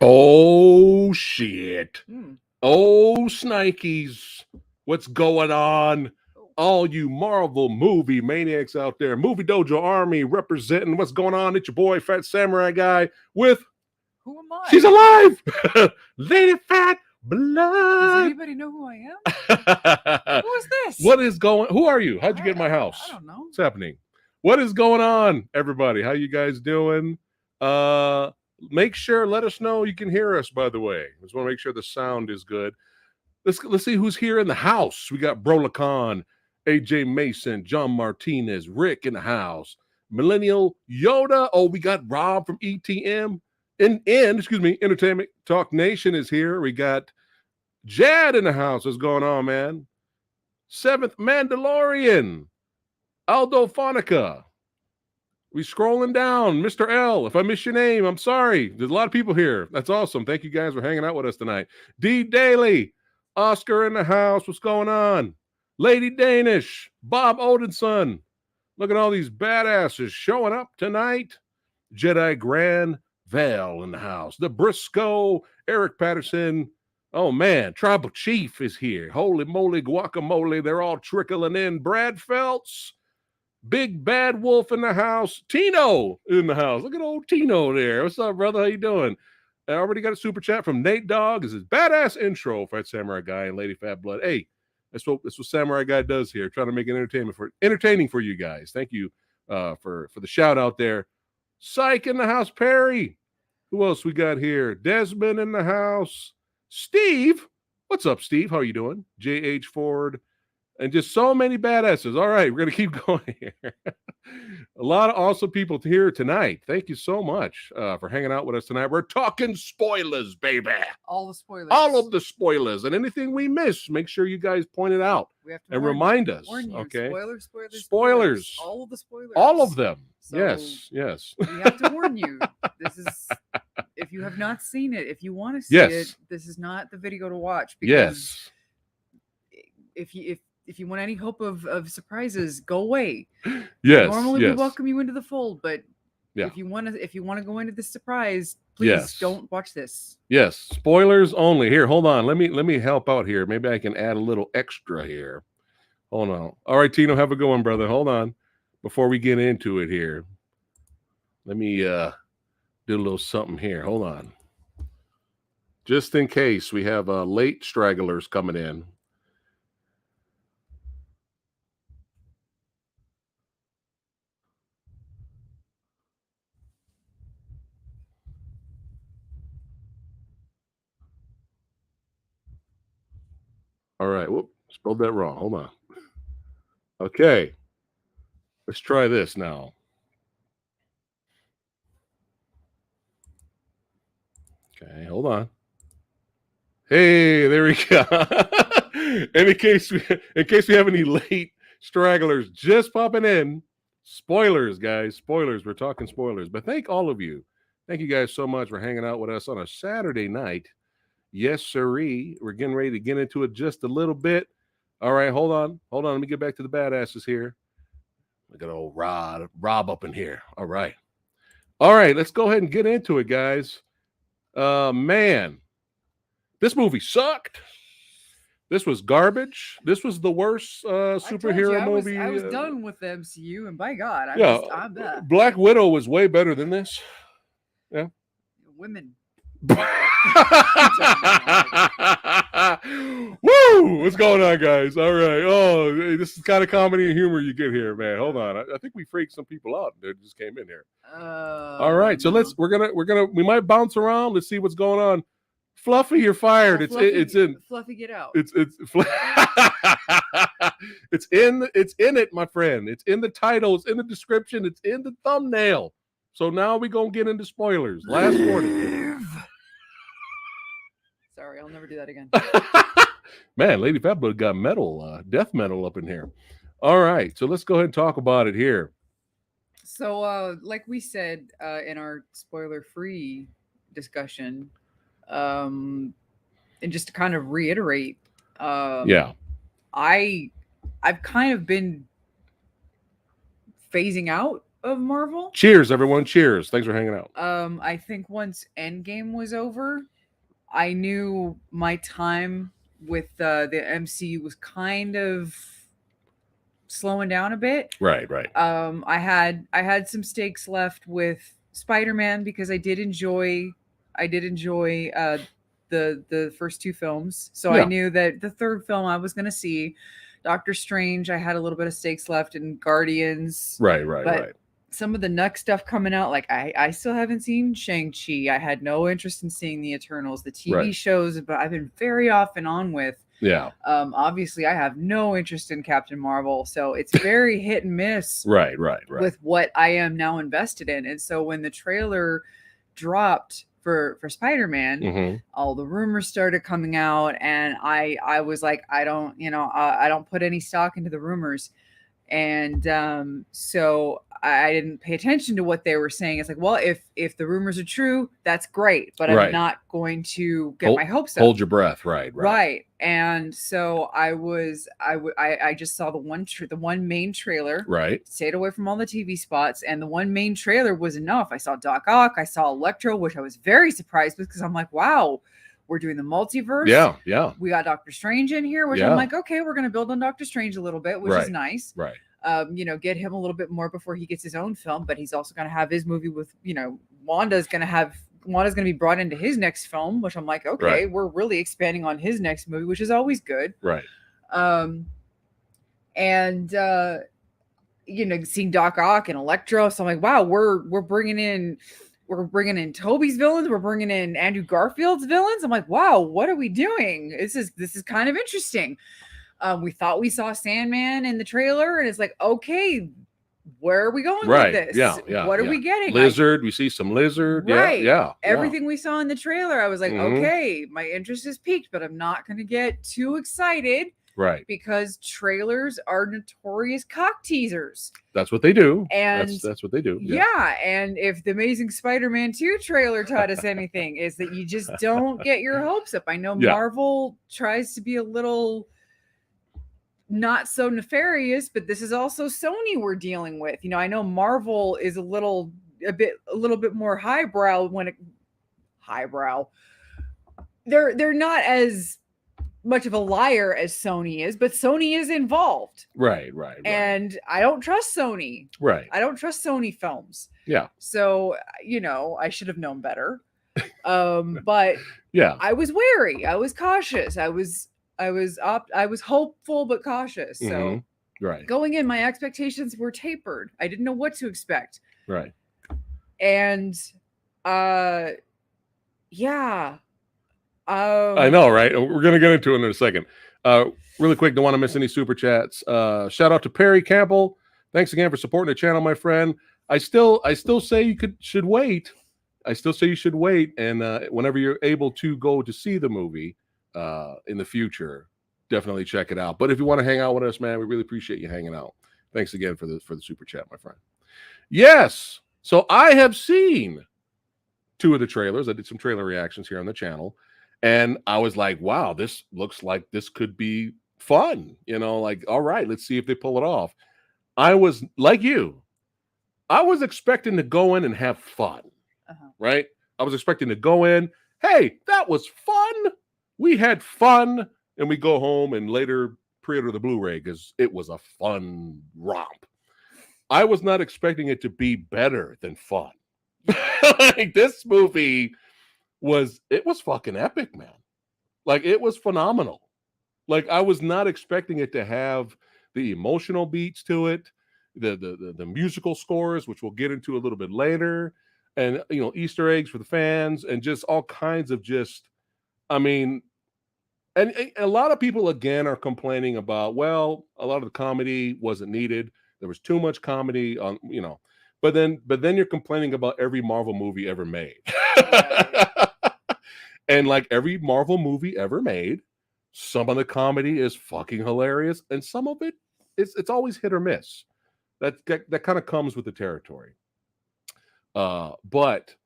Oh, shit. Hmm. Oh, Snikes. What's going on? Oh. All you Marvel movie maniacs out there, Movie Dojo Army representing. What's going on? It's your boy, Phat Samurai Guy, with Who am I? She's alive! Lady Phat Does Blood. anybody know who I am? Who is this? What is going? Who are you? How'd you get in my house? I don't know. What's happening? What is going on, everybody? How you guys doing? Make sure, let us know you can hear us, by the way. Just want to make sure the sound is good. Let's see who's here in the house. We got Brolacan, AJ Mason, John Martinez, Rick in the house, Millennial Yoda. Oh, we got Rob from ETM. Entertainment Talk Nation is here. We got Jad in the house. What's going on, man? Seventh Mandalorian, Aldo Fonica. We scrolling down, Mr. L. If I miss your name, I'm sorry. There's a lot of people here. That's awesome. Thank you guys for hanging out with us tonight. D Daly, Oscar in the house. What's going on? Lady Danish, Bob Odinson. Look at all these badasses showing up tonight. Jedi Grand Val in the house. The Briscoe, Eric Patterson. Oh, man, Tribal Chief is here. Holy moly, guacamole. They're all trickling in. Brad Phelps. Big Bad Wolf in the house. Tino in the house. Look at old Tino there. What's up, brother? How you doing? I already got a super chat from Nate Dogg. This is badass intro for Samurai Guy and Lady Phat Blood. Hey, that's what Samurai Guy does here. Trying to make it entertaining for you guys. Thank you for the shout out there. Psych in the house. Perry. Who else we got here? Desmond in the house. Steve. What's up, Steve? How are you doing? J.H. Ford. And just so many badasses. All right, we're going to keep going here. A lot of awesome people here tonight. Thank you so much for hanging out with us tonight. We're talking spoilers, baby. All the spoilers. All of the spoilers. And anything we miss, make sure you guys point it out. We have to and remind us. Warn you. Okay. Spoilers. All of the spoilers. All of them. So yes. We have to warn you. This is, if you have not seen it, if you want to see it, this is not the video to watch. Because if you want any hope of surprises, go away. Yes. Normally we welcome you into the fold, but if you want to go into this surprise, please don't watch this. Yes, spoilers only. Here, hold on. Let me help out here. Maybe I can add a little extra here. Hold on. All right, Tino, have a good one, brother. Hold on. Before we get into it here, let me do a little something here. Hold on. Just in case we have late stragglers coming in. All right. Whoop, spelled that wrong. Hold on. Okay. Let's try this now. Okay, hold on. Hey, there we go. In case we have any late stragglers just popping in, spoilers, guys. Spoilers. We're talking spoilers. But thank all of you. Thank you guys so much for hanging out with us on a Saturday night. Yes, sirree. We're getting ready to get into it just a little bit. All right, hold on. Let me get back to the badasses here. Look at old Rob up in here. All right, let's go ahead and get into it, guys. Man, this movie sucked. This was garbage. This was the worst superhero movie. I was done with the MCU, and by God, I'm back. Black Widow was way better than this. Yeah. Women. Woo! What's going on, guys? All right. Oh, this is the kind of comedy and humor you get here, man. Hold on. I think we freaked some people out that just came in here. All right. So we might bounce around. Let's see what's going on. Fluffy, you're fired. It's in Fluffy, get out. It's in it, my friend. It's in the title. It's in the description. It's in the thumbnail. So now we're going to get into spoilers. Last warning. Sorry, I'll never do that again. Man, Lady Phat Blood got metal, death metal up in here. All right, so let's go ahead and talk about it here. So, like we said in our spoiler-free discussion, and just to kind of reiterate, I've kind of been phasing out of Marvel. Cheers, everyone. Cheers. Thanks for hanging out. I think once Endgame was over, I knew my time with the MCU was kind of slowing down a bit. Right. I had some stakes left with Spider-Man because I did enjoy the first two films. So I knew that the third film I was going to see. Doctor Strange, I had a little bit of stakes left in Guardians. Right. Some of the next stuff coming out, like I still haven't seen Shang-Chi. I had no interest in seeing the Eternals, the TV shows, but I've been very off and on with. Yeah. Obviously, I have no interest in Captain Marvel, so it's very hit and miss. Right. With what I am now invested in, and so when the trailer dropped for Spider-Man, all the rumors started coming out, and I was like, I don't put any stock into the rumors, and so I didn't pay attention to what they were saying. It's like, well, if the rumors are true, that's great, but I'm not going to get my hopes up. Hold your breath. Right. And so I just saw the one main trailer. Right. Stayed away from all the TV spots, and the one main trailer was enough. I saw Doc Ock, I saw Electro, which I was very surprised with because I'm like, wow, we're doing the multiverse. Yeah. We got Doctor Strange in here, which I'm like, okay, we're gonna build on Doctor Strange a little bit, which is nice. Right. Get him a little bit more before he gets his own film, but he's also going to have his movie with, Wanda's going to be brought into his next film, which I'm like, okay, we're really expanding on his next movie, which is always good. Right. Seeing Doc Ock and Electro. So I'm like, wow, we're bringing in Toby's villains. We're bringing in Andrew Garfield's villains. I'm like, wow, what are we doing? This is kind of interesting. We thought we saw Sandman in the trailer, and it's like, okay, where are we going with this? Yeah. What are we getting? Lizard. We see some lizard. Right. Yeah. Everything we saw in the trailer, I was like, okay, my interest is piqued, but I'm not going to get too excited. Right. Because trailers are notorious cock teasers. That's what they do. And that's what they do. Yeah. And if the Amazing Spider-Man 2 trailer taught us anything, is that you just don't get your hopes up. I know Marvel tries to be a little not so nefarious, but this is also Sony we're dealing with. I know Marvel is a little bit more highbrow highbrow. They're not as much of a liar as Sony is, but Sony is involved. Right. And I don't trust Sony. Right. I don't trust Sony films. Yeah. So, I should have known better. But yeah, I was wary. I was cautious. I was hopeful but cautious. So going in, my expectations were tapered. I didn't know what to expect. Right. And I know, right? We're gonna get into it in a second. Really quick, don't want to miss any super chats. Shout out to Perry Campbell. Thanks again for supporting the channel, my friend. I still say you should wait. I still say you should wait, and whenever you're able to go to see the movie in the future, definitely check it out. But if you want to hang out with us, man, we really appreciate you hanging out. Thanks again for the super chat, my friend. Yes, so I have seen 2 of the trailers. I did some trailer reactions here on the channel, and I was like, wow, this looks like this could be fun. Like, all right, let's see if they pull it off. I was like you. I was expecting to go in and have fun, right? I was expecting to go in, hey, that was fun. We had fun, and we go home and later pre-order the Blu-ray because it was a fun romp. I was not expecting it to be better than fun. Like, this movie was fucking epic, man. Like, it was phenomenal. Like, I was not expecting it to have the emotional beats to it, the musical scores, which we'll get into a little bit later, and Easter eggs for the fans, and just all kinds of and a lot of people, again, are complaining about, well, a lot of the comedy wasn't needed. There was too much comedy on, but then you're complaining about every Marvel movie ever made. And like every Marvel movie ever made, some of the comedy is fucking hilarious, and some of it, it's always hit or miss. That kind of comes with the territory. But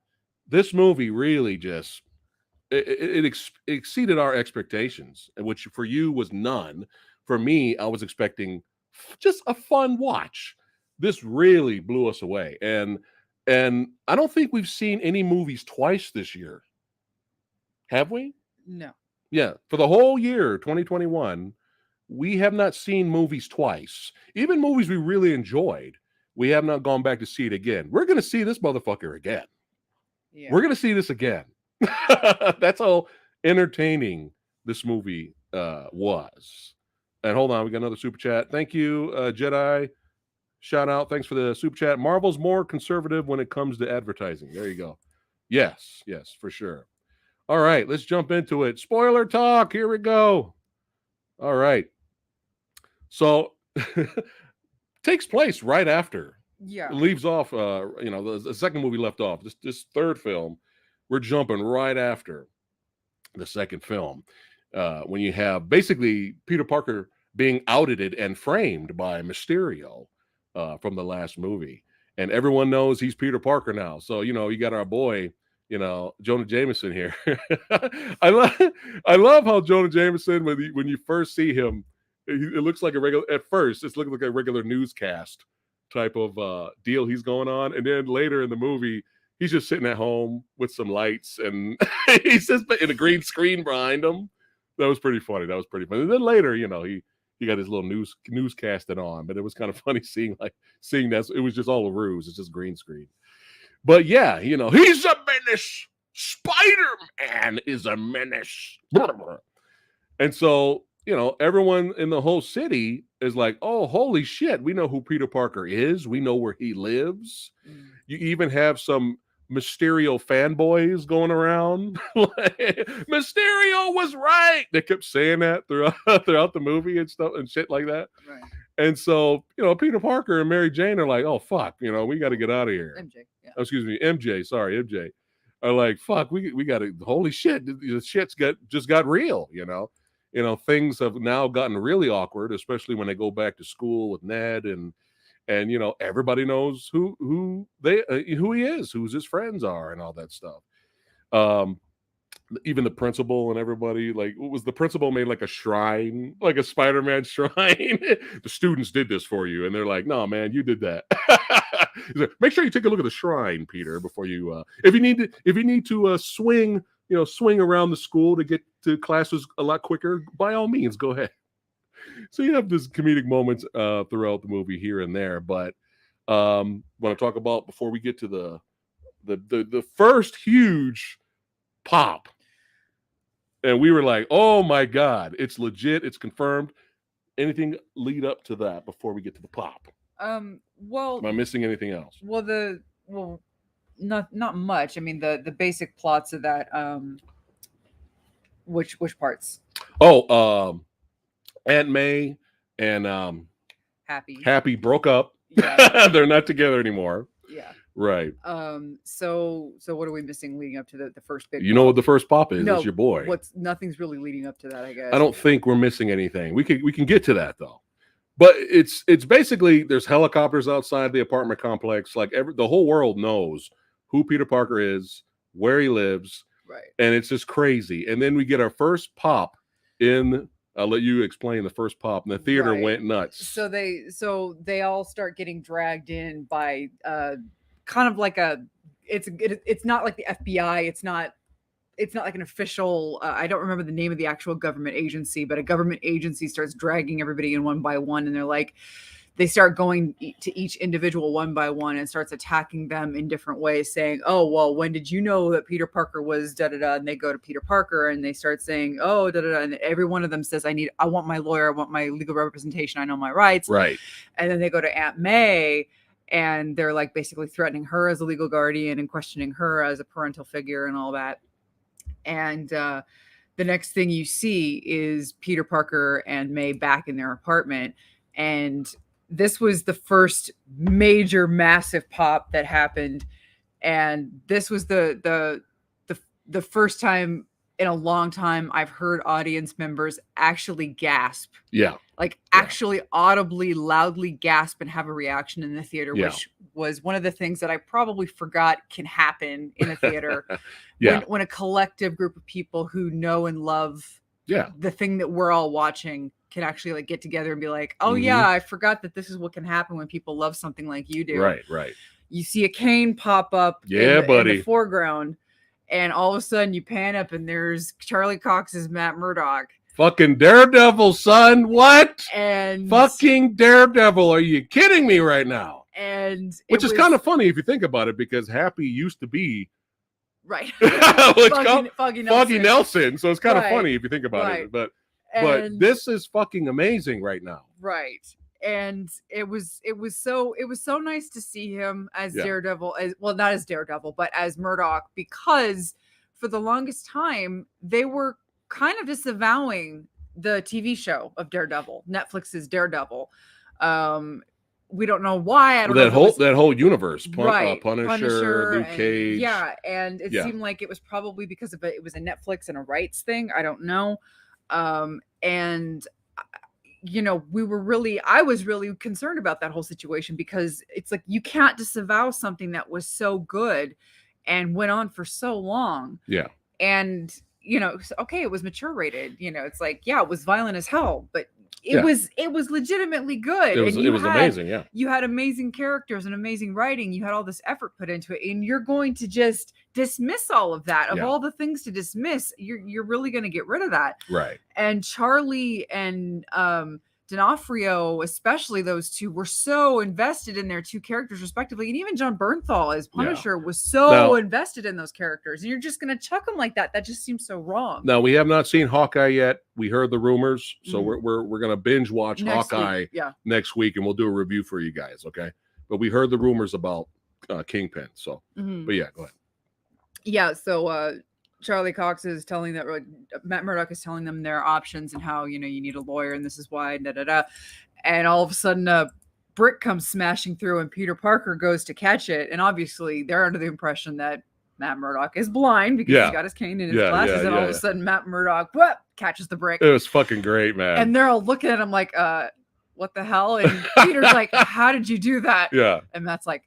this movie really just it exceeded our expectations, which for you was none. For me, I was expecting just a fun watch. this really blew us away. And I don't think we've seen any movies twice this year. Have we? No. Yeah, for the whole year 2021, we have not seen movies twice. Even movies we really enjoyed, we have not gone back to see it again. We're going to see this motherfucker again. Yeah. We're going to see this again. That's how entertaining this movie was. And hold on, we got another super chat. Thank you, Jedi. Shout out. Thanks for the super chat. Marvel's more conservative when it comes to advertising. There you go. Yes, for sure. All right, let's jump into it. Spoiler talk. Here we go. All right. So takes place right after. Yeah. It leaves off the second movie left off. This third film, we're jumping right after the second film. When you have basically Peter Parker being outed and framed by Mysterio from the last movie. And everyone knows he's Peter Parker now. So, you got our boy, Jonah Jameson here. I love how Jonah Jameson, when you first see him, it looks like at first, it's looking like a regular newscast type of deal he's going on. And then later in the movie, he's just sitting at home with some lights and he's just in a green screen behind him. That was pretty funny. And then later, he got his little newscasting on, but it was kind of funny seeing that it was just all a ruse. It's just green screen. But yeah, he's a menace. Spider-Man is a menace. And so, everyone in the whole city is like, oh, holy shit, we know who Peter Parker is. We know where he lives. You even have some Mysterio fanboys going around. Mysterio was right. They kept saying that throughout the movie and stuff and shit like that. Right. And so, Peter Parker and Mary Jane are like, oh, fuck, we got to get out of here. MJ. Yeah. Oh, excuse me, MJ. Sorry, MJ. Are like, fuck, we got to, holy shit, the shit's just got real, things have now gotten really awkward, especially when they go back to school with Ned and everybody knows who he is, who his friends are, and all that stuff. Even the principal and everybody, was the principal made like a shrine, like a Spider-Man shrine? The students did this for you, and they're like, no, man, you did that. Like, make sure you take a look at the shrine, Peter, before you. If you need to swing around the school to get to classes a lot quicker, by all means, go ahead. So you have this comedic moments throughout the movie here and there, but want to talk about before we get to the first huge pop, and we were like, oh my god, it's legit, it's confirmed. Anything lead up to that before we get to the pop? Well, am I missing anything else? Not much. I mean, the basic plots of that. Which parts? Oh, Aunt May and Happy broke up. Yeah. They're not together anymore. Yeah. Right. So what are we missing leading up to the first big? Know what the first pop is? No, it's your boy. Nothing's really leading up to that, I guess. I don't think we're missing anything. We can get to that though. But it's basically there's helicopters outside the apartment complex. Like the whole world knows who Peter Parker is, where he lives. Right. And it's just crazy. And then we get our first pop in. I'll let you explain the first pop, and the theater went nuts. So they all start getting dragged in by kind of like it's not like the FBI. It's not like an official. I don't remember the name of the actual government agency, but a government agency starts dragging everybody in one by one, and they start going to each individual one by one and starts attacking them in different ways, saying, oh, well, when did you know that Peter Parker was da-da-da? And they go to Peter Parker and they start saying, oh, da-da-da. And every one of them says, I want my lawyer. I want my legal representation. I know my rights. Right. And then they go to Aunt May and they're like basically threatening her as a legal guardian and questioning her as a parental figure and all that. And the next thing you see is Peter Parker and May back in their apartment. And this was the first major massive pop that happened, and this was the first time in a long time I've heard audience members actually gasp. Yeah. Actually audibly, loudly gasp and have a reaction in the theater, which was one of the things that I probably forgot can happen in a theater. When a collective group of people who know and love the thing that we're all watching can actually like get together and be like, oh yeah, I forgot that this is what can happen when people love something like you do. Right. You see a cane pop up Yeah, in the foreground, and all of a sudden you pan up and there's Charlie Cox's Matt Murdock. Fucking Daredevil, son. What? And fucking Daredevil. Are you kidding me right now? And which is kind of funny if you think about it, because Happy used to be right. Foggy Nelson. So it's kind of funny if you think about it. But this is fucking amazing right now. Right. And it was so nice to see him as Daredevil, not as Daredevil, but as Murdock, because for the longest time they were kind of disavowing the TV show of Daredevil, Netflix's Daredevil. We don't know why. I don't know that whole universe, right? Punisher, Luke Cage, and it seemed like it was probably because of it was a Netflix and a rights thing. I don't know, and you know, I was really concerned about that whole situation, because it's like you can't disavow something that was so good and went on for so long. Yeah, and you know, okay, it was mature rated. You know, it's like, yeah, it was violent as hell, but it was legitimately good. It was amazing. Yeah, you had amazing characters and amazing writing. You had all this effort put into it, and you're going to just dismiss all of that. Of all the things to dismiss, you're really going to get rid of that, right? And Charlie and D'Onofrio, especially those two, were so invested in their two characters respectively, and even John Bernthal as Punisher was so invested in those characters, and you're just going to chuck them like that. That just seems so wrong. Now, we have not seen Hawkeye yet. We heard the rumors, so we're going to binge watch Hawkeye next week, and we'll do a review for you guys, okay? But we heard the rumors about Kingpin, so but yeah, go ahead. Yeah, so Charlie Cox is telling that Matt Murdock is telling them their options and how, you know, you need a lawyer and this is why, and all of a sudden a brick comes smashing through and Peter Parker goes to catch it, and obviously they're under the impression that Matt Murdock is blind because he's got his cane and his glasses, and all of a sudden Matt Murdock catches the brick. It was fucking great, man. And they're all looking at him like, what the hell? And Peter's like, how did you do that? Yeah. And Matt's like,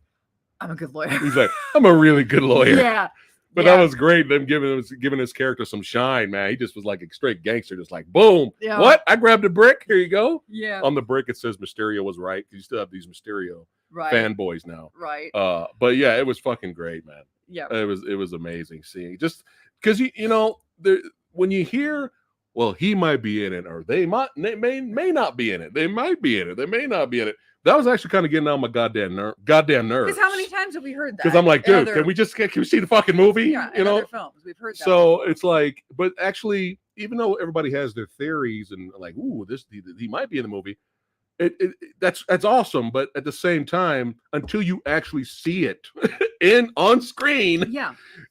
I'm a good lawyer. He's like, I'm a really good lawyer. Yeah. But that was great. Them giving his character some shine, man. He just was like a straight gangster, just like, boom. Yeah. What? I grabbed a brick. Here you go. Yeah. On the brick, it says Mysterio was right. You still have these Mysterio fanboys now. Right. But yeah, it was fucking great, man. Yeah. It was amazing seeing, just because you know, when you hear, well, he might be in it, or they may not be in it. They might be in it. They may not be in it. That was actually kind of getting on my goddamn nerves. Because how many times have we heard that? Because I'm like, dude, can we see the fucking movie? Yeah, you know, other films we've heard that. So it's like, but actually, even though everybody has their theories and like, ooh, he might be in the movie, that's awesome. But at the same time, until you actually see it on screen,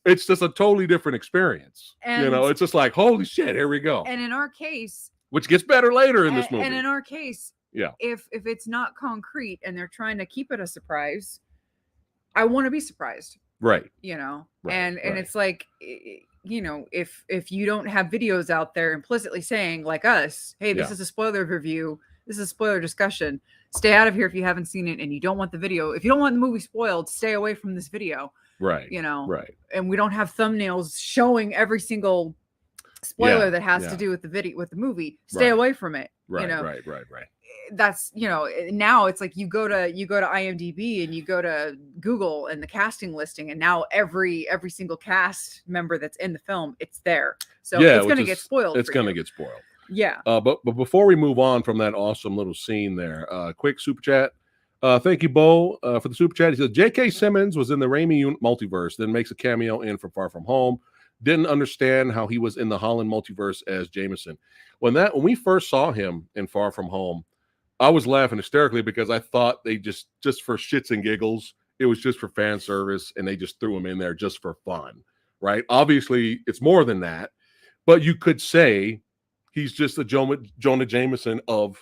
it's just a totally different experience. And, you know, it's just like, holy shit, here we go. And in our case, which gets better later in this movie. And in our case, if it's not concrete and they're trying to keep it a surprise, I want to be surprised, right? You know, and it's like, you know, if you don't have videos out there implicitly saying like us, hey, this is a spoiler review, this is a spoiler discussion, stay out of here if you haven't seen it and you don't want the video. If you don't want the movie spoiled, stay away from this video, right? You know, right? And we don't have thumbnails showing every single spoiler that has to do with the video, with the movie. Stay away from it. Right, you know? Right. That's, you know, now it's like you go to IMDb and you go to Google and the casting listing, and now every single cast member that's in the film, it's there. So it's going to get spoiled. It's going to get spoiled. Yeah. But before we move on from that awesome little scene there, quick super chat. Thank you, Bo, for the super chat. He says J.K. Simmons was in the Raimi multiverse, then makes a cameo in from Far From Home. Didn't understand how he was in the Holland multiverse as Jameson. When we first saw him in Far From Home, I was laughing hysterically because I thought they just for shits and giggles, it was just for fan service, and they just threw him in there just for fun, right? Obviously, it's more than that, but you could say he's just the Jonah Jameson of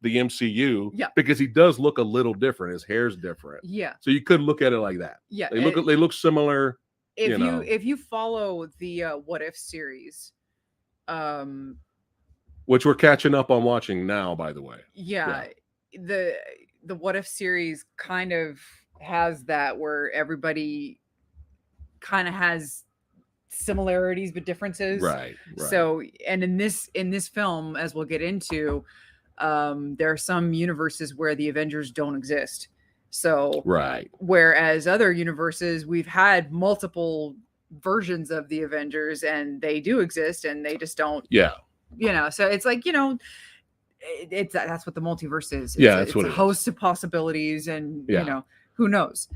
the MCU, because he does look a little different. His hair's different, so you could look at it like that. Yeah, they look similar. If you follow the What If series, which we're catching up on watching now, by the way. Yeah. The What If series kind of has that where everybody kind of has similarities but differences. Right. So, and in this film, as we'll get into, There are some universes where the Avengers don't exist. So, Right. whereas other universes, we've had multiple versions of the Avengers and they do exist and they just don't, Yeah. so it's like, that's what the multiverse is. That's it's what a it is. host of possibilities and, Yeah. who knows?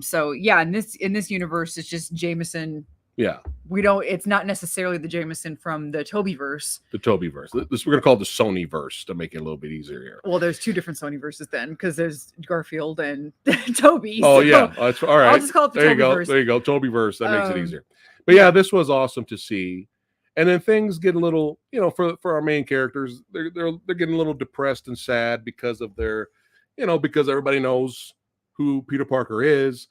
So yeah, in this universe, it's just Jameson. Yeah. It's not necessarily the Jameson from the Tobyverse. The Tobyverse. This we're gonna call it the Sonyverse to make it a little bit easier here. Well, there's two different Sony verses then, because there's Garfield and Toby. Oh so yeah, that's all right. I'll just call it the there you go. Tobyverse. There you go. Tobyverse. That makes it easier. But yeah, this was awesome to see. And then things get a little, for our main characters, they're getting a little depressed and sad because of their, because everybody knows who Peter Parker is.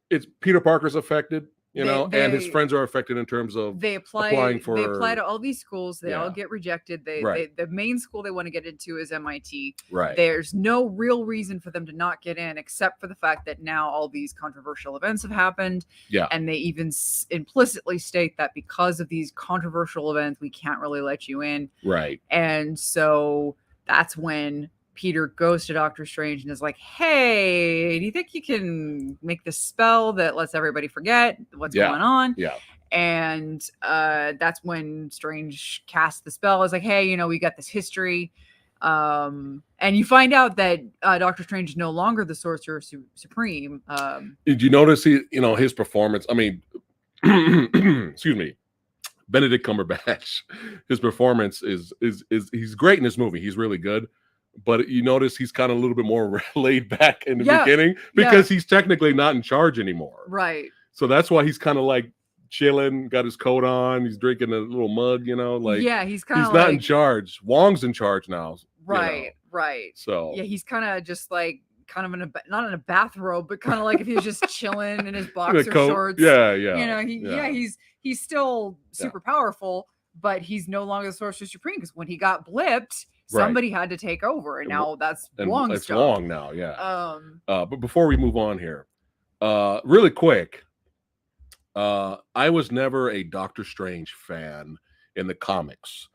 It's Peter Parker's affected. And his friends are affected in terms of applying for. They apply to all these schools. They all Yeah. get rejected. Right. The main school they want to get into is MIT. Right. There's no real reason for them to not get in, except for the fact that now all these controversial events have happened. Yeah. And they even implicitly state that because of these controversial events, we can't really let you in. Right. And so that's when Peter goes to Doctor Strange and is like, hey, do you think you can make this spell that lets everybody forget what's going on? Yeah. And that's when Strange casts the spell. It's like, hey, we got this history. And you find out that Doctor Strange is no longer the Sorcerer Supreme. Did you notice his performance? I mean, excuse me. Benedict Cumberbatch, his performance is he's great in this movie. He's really good. But you notice he's kind of a little bit more laid back in the beginning because he's technically not in charge anymore. Right. So that's why he's kind of like chilling, got his coat on, he's drinking a little mug, he's kind of he's not in charge. Wong's in charge now. Right. Right. So yeah, he's kind of just like not in a bathrobe, but kind of like if he was just chilling in his boxer shorts. Yeah. He's still super powerful, but he's no longer the Sorcerer Supreme because when he got blipped, somebody had to take over, and now that's Wong's job. Wong now, yeah. But before we move on here, really quick, I was never a Doctor Strange fan in the comics.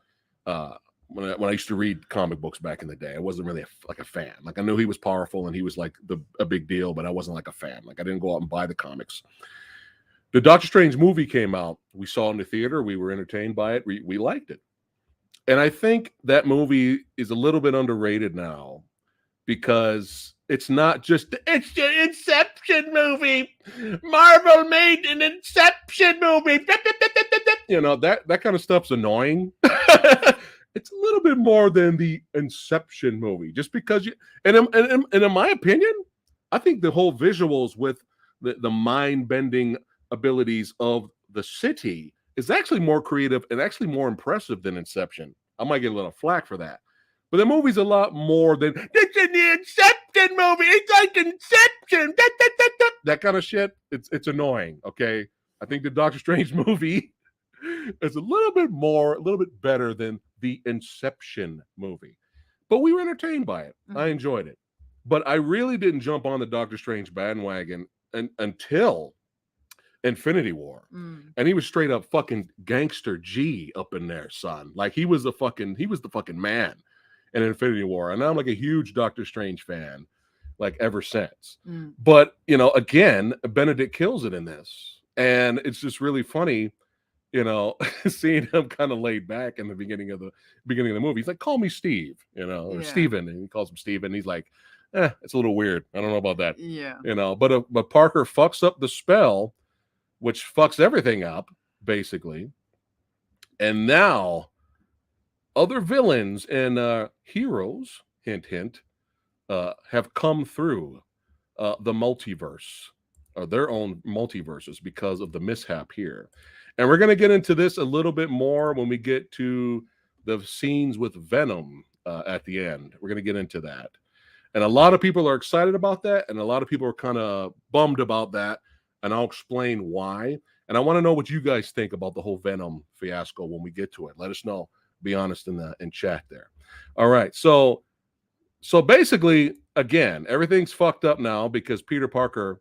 When I used to read comic books back in the day, I wasn't really a fan. Like I knew he was powerful and he was like a big deal, but I wasn't like a fan. Like I didn't go out and buy the comics. The Doctor Strange movie came out. We saw it in the theater. We were entertained by it. We liked it. And I think that movie is a little bit underrated now because it's not just it's the Inception movie. Marvel made an Inception movie. That kind of stuff's annoying. It's a little bit more than the Inception movie, just because and in my opinion, I think the whole visuals with the mind-bending abilities of the city is actually more creative and actually more impressive than Inception. I might get a little flack for that. But the movie's a lot more than it's in the Inception movie. It's like Inception. That kind of shit. It's annoying. Okay. I think the Doctor Strange movie is a little bit better than the Inception movie. But we were entertained by it. Mm-hmm. I enjoyed it. But I really didn't jump on the Doctor Strange bandwagon until Infinity War. And he was straight up fucking gangster G up in there, son. Like he was the fucking man in Infinity War. And I'm like a huge Doctor Strange fan, like ever since. But again, Benedict kills it in this. And it's just really funny, seeing him kind of laid back in the beginning of the movie. He's like, call me Steve, or Steven. And he calls him Steven. He's like, it's a little weird. I don't know about that. Yeah. But Parker fucks up the spell, which fucks everything up, basically. And now other villains and heroes, hint, hint, have come through the multiverse, or their own multiverses because of the mishap here. And we're going to get into this a little bit more when we get to the scenes with Venom at the end. We're going to get into that. And a lot of people are excited about that, and a lot of people are kind of bummed about that. And I'll explain why. And I want to know what you guys think about the whole Venom fiasco when we get to it. Let us know. Be honest in chat there. All right. So basically, again, everything's fucked up now because Peter Parker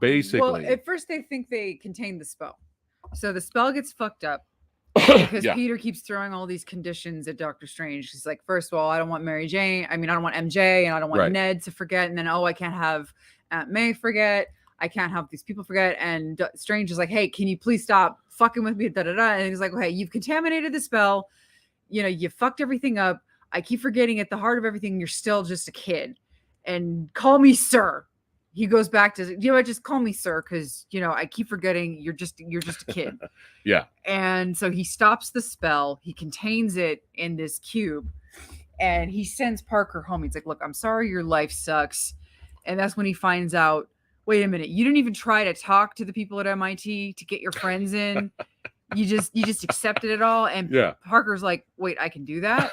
basically. Well, at first they think they contained the spell. So the spell gets fucked up. because Yeah. Peter keeps throwing all these conditions at Doctor Strange. He's like, first of all, I don't want Mary Jane. I mean, I don't want MJ, and I don't want Right. Ned to forget. And then, I can't have Aunt May forget. I can't have these people forget. And Strange is like, hey, can you please stop fucking with me? Da, da, da. And he's like, okay, you've contaminated the spell. You know, you fucked everything up. I keep forgetting at the heart of everything, you're still just a kid. And call me sir. He goes back to, just call me sir, because, I keep forgetting you're just a kid. Yeah. And so he stops the spell. He contains it in this cube. And he sends Parker home. He's like, look, I'm sorry your life sucks. And that's when he finds out, wait a minute, you didn't even try to talk to the people at MIT to get your friends in. You just accepted it all. And Yeah. Parker's like, wait, I can do that?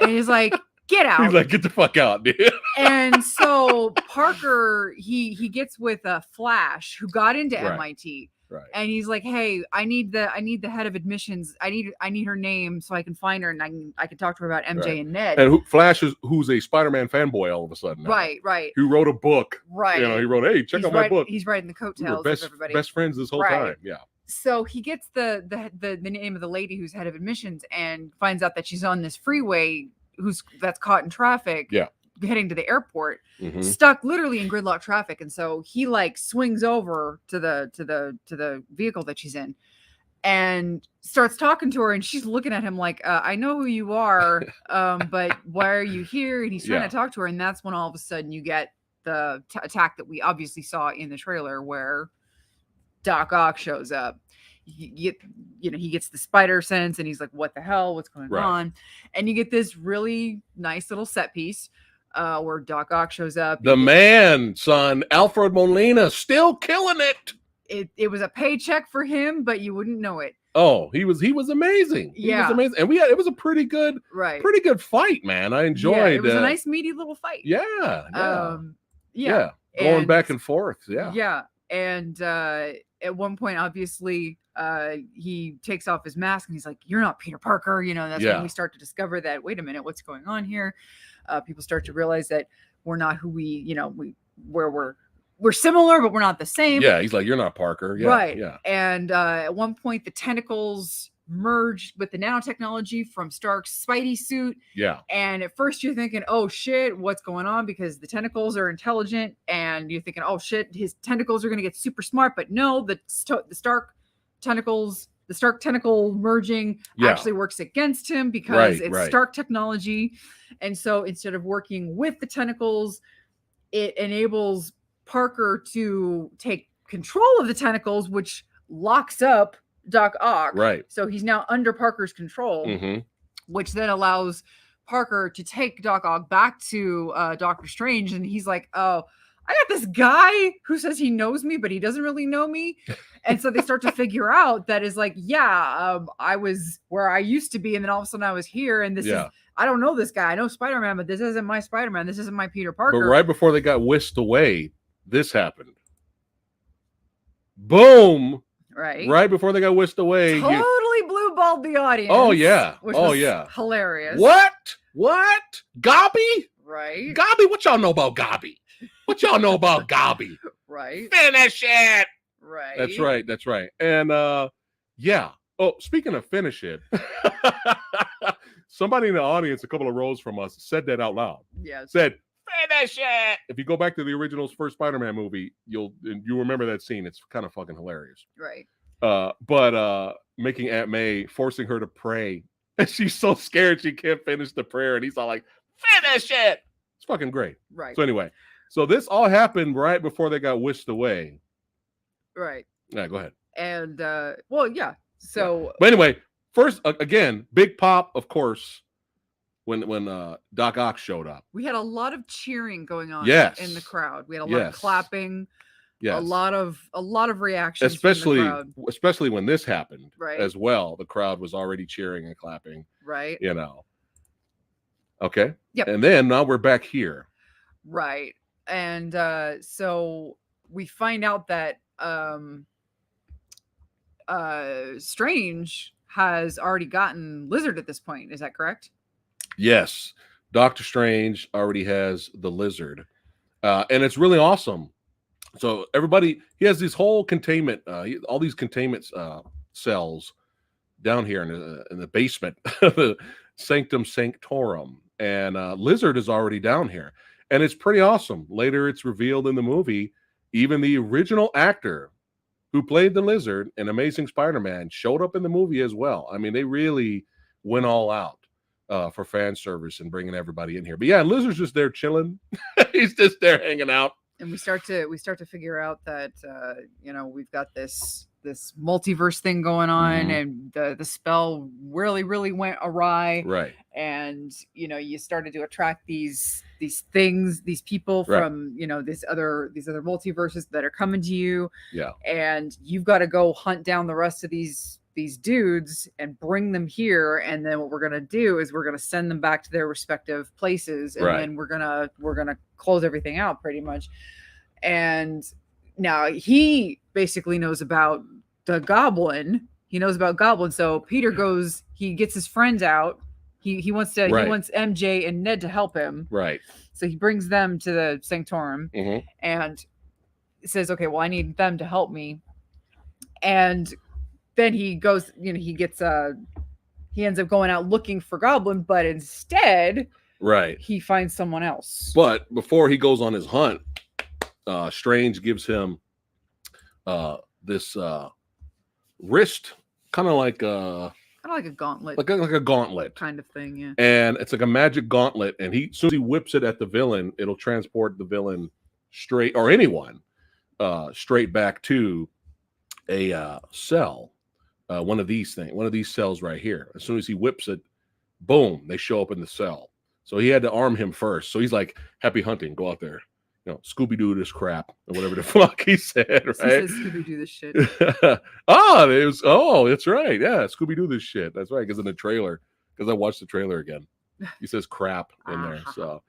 And he's like, get out. He's like, get the fuck out, dude. And so Parker, he gets with Flash, who got into Right. MIT. Right. And he's like, hey, I need the head of admissions. I need her name so I can find her, and I can talk to her about MJ Right. and Ned. And Flash who's a Spider-Man fanboy all of a sudden. Now. Right. Who wrote a book. Right. He wrote, hey, check out my book. He's writing the coattails we were of everybody. best friends this whole time. Yeah. So he gets the name of the lady who's head of admissions and finds out that she's on this freeway that's caught in traffic. Yeah. Heading to the airport, Mm-hmm. stuck literally in gridlock traffic. And so he like swings over to the vehicle that she's in and starts talking to her, and she's looking at him like, I know who you are, but why are you here? And he's trying to talk to her, and that's when all of a sudden you get the attack that we obviously saw in the trailer where Doc Ock shows up. He gets the spider sense, and he's like, what the hell, what's going on? And you get this really nice little set piece where Doc Ock shows up. The man, son, Alfred Molina, still killing it. It was a paycheck for him, but you wouldn't know it. Oh, he was amazing. He was amazing. And it was a pretty good fight, man. I enjoyed it. It was a nice meaty little fight. Going back and forth. Yeah. And at one point, obviously, he takes off his mask and he's like, you're not Peter Parker. That's when we start to discover that, wait a minute, what's going on here? People start to realize that we're not who we're similar, but we're not the same. Yeah, he's like, you're not Parker. Yeah, right. Yeah. And at one point, the tentacles merge with the nanotechnology from Stark's Spidey suit. Yeah. And at first you're thinking, oh shit, what's going on? Because the tentacles are intelligent, and you're thinking, oh shit, his tentacles are going to get super smart. But no, the Stark tentacle merging actually works against him because it's Stark technology. And so instead of working with the tentacles, it enables Parker to take control of the tentacles, which locks up Doc Ock. Right. So he's now under Parker's control, which then allows Parker to take Doc Ock back to Doctor Strange. And he's like, oh, I got this guy who says he knows me, but he doesn't really know me. And so they start to figure out that is like, I was where I used to be. And then all of a sudden I was here. And this is, I don't know this guy. I know Spider-Man, but this isn't my Spider-Man. This isn't my Peter Parker. But right before they got whisked away, this happened. Boom. Right before they got whisked away. Totally blue-balled the audience. Oh, yeah. Which was hilarious. What? Gobby? Right. Gobby? What y'all know about Gobby? What y'all know about Gobby? Right. Finish it. Right. That's right. And yeah. Oh, speaking of finish it, somebody in the audience, a couple of rows from us, said that out loud. Yeah. Said, finish it. If you go back to the original first Spider-Man movie, you'll remember that scene. It's kind of fucking hilarious. Right. But making Aunt May, forcing her to pray. And she's so scared she can't finish the prayer. And he's all like, finish it. It's fucking great. Right. So anyway, so this all happened right before they got whisked away. Right. Yeah, go ahead. And So but anyway, first again, big pop, of course, when Doc Ock showed up. We had a lot of cheering going on in the crowd. We had a lot of clapping. Yes. A lot of reactions. Especially when this happened as well. The crowd was already cheering and clapping. Right. Okay. Yep. And then now we're back here. Right. And so we find out that Strange has already gotten Lizard at this point. Is that correct? Yes. Doctor Strange already has the Lizard. And it's really awesome. So everybody, he has this whole containment, all these containment cells down here in the basement, the Sanctum Sanctorum, and Lizard is already down here, and it's pretty awesome. Later, it's revealed in the movie, even the original actor who played the Lizard in Amazing Spider-Man showed up in the movie as well. I mean, they really went all out for fan service and bringing everybody in here. But yeah, Lizard's just there chilling. He's just there hanging out. And we start to figure out that we've got this multiverse thing going on, and the spell really went awry. Right. And you started to attract these things, these people from these other multiverses that are coming to you. Yeah. And you've got to go hunt down the rest of these dudes and bring them here, and then what we're going to do is we're going to send them back to their respective places, and then we're going to close everything out pretty much. And now he basically knows about the goblin. He knows about goblins. So Peter goes, he gets his friends out. He wants MJ and Ned to help him. Right. So he brings them to the Sanctorum and says, okay, well, I need them to help me. And then he goes, he ends up going out looking for Goblin, but instead, he finds someone else. But before he goes on his hunt, Strange gives him this wrist, kind of like a gauntlet, like a gauntlet kind of thing, yeah. And it's like a magic gauntlet, and as soon as he whips it at the villain, it'll transport the villain straight, or anyone, straight back to a cell. One of these cells right here. As soon as he whips it, boom, they show up in the cell. So he had to arm him first. So he's like, happy hunting, go out there. Scooby-Doo this crap, or whatever the fuck he said, right? He says Scooby-Doo this shit. That's right. Yeah, Scooby-Doo this shit. That's right, because in the trailer, because I watched the trailer again, he says crap in there. So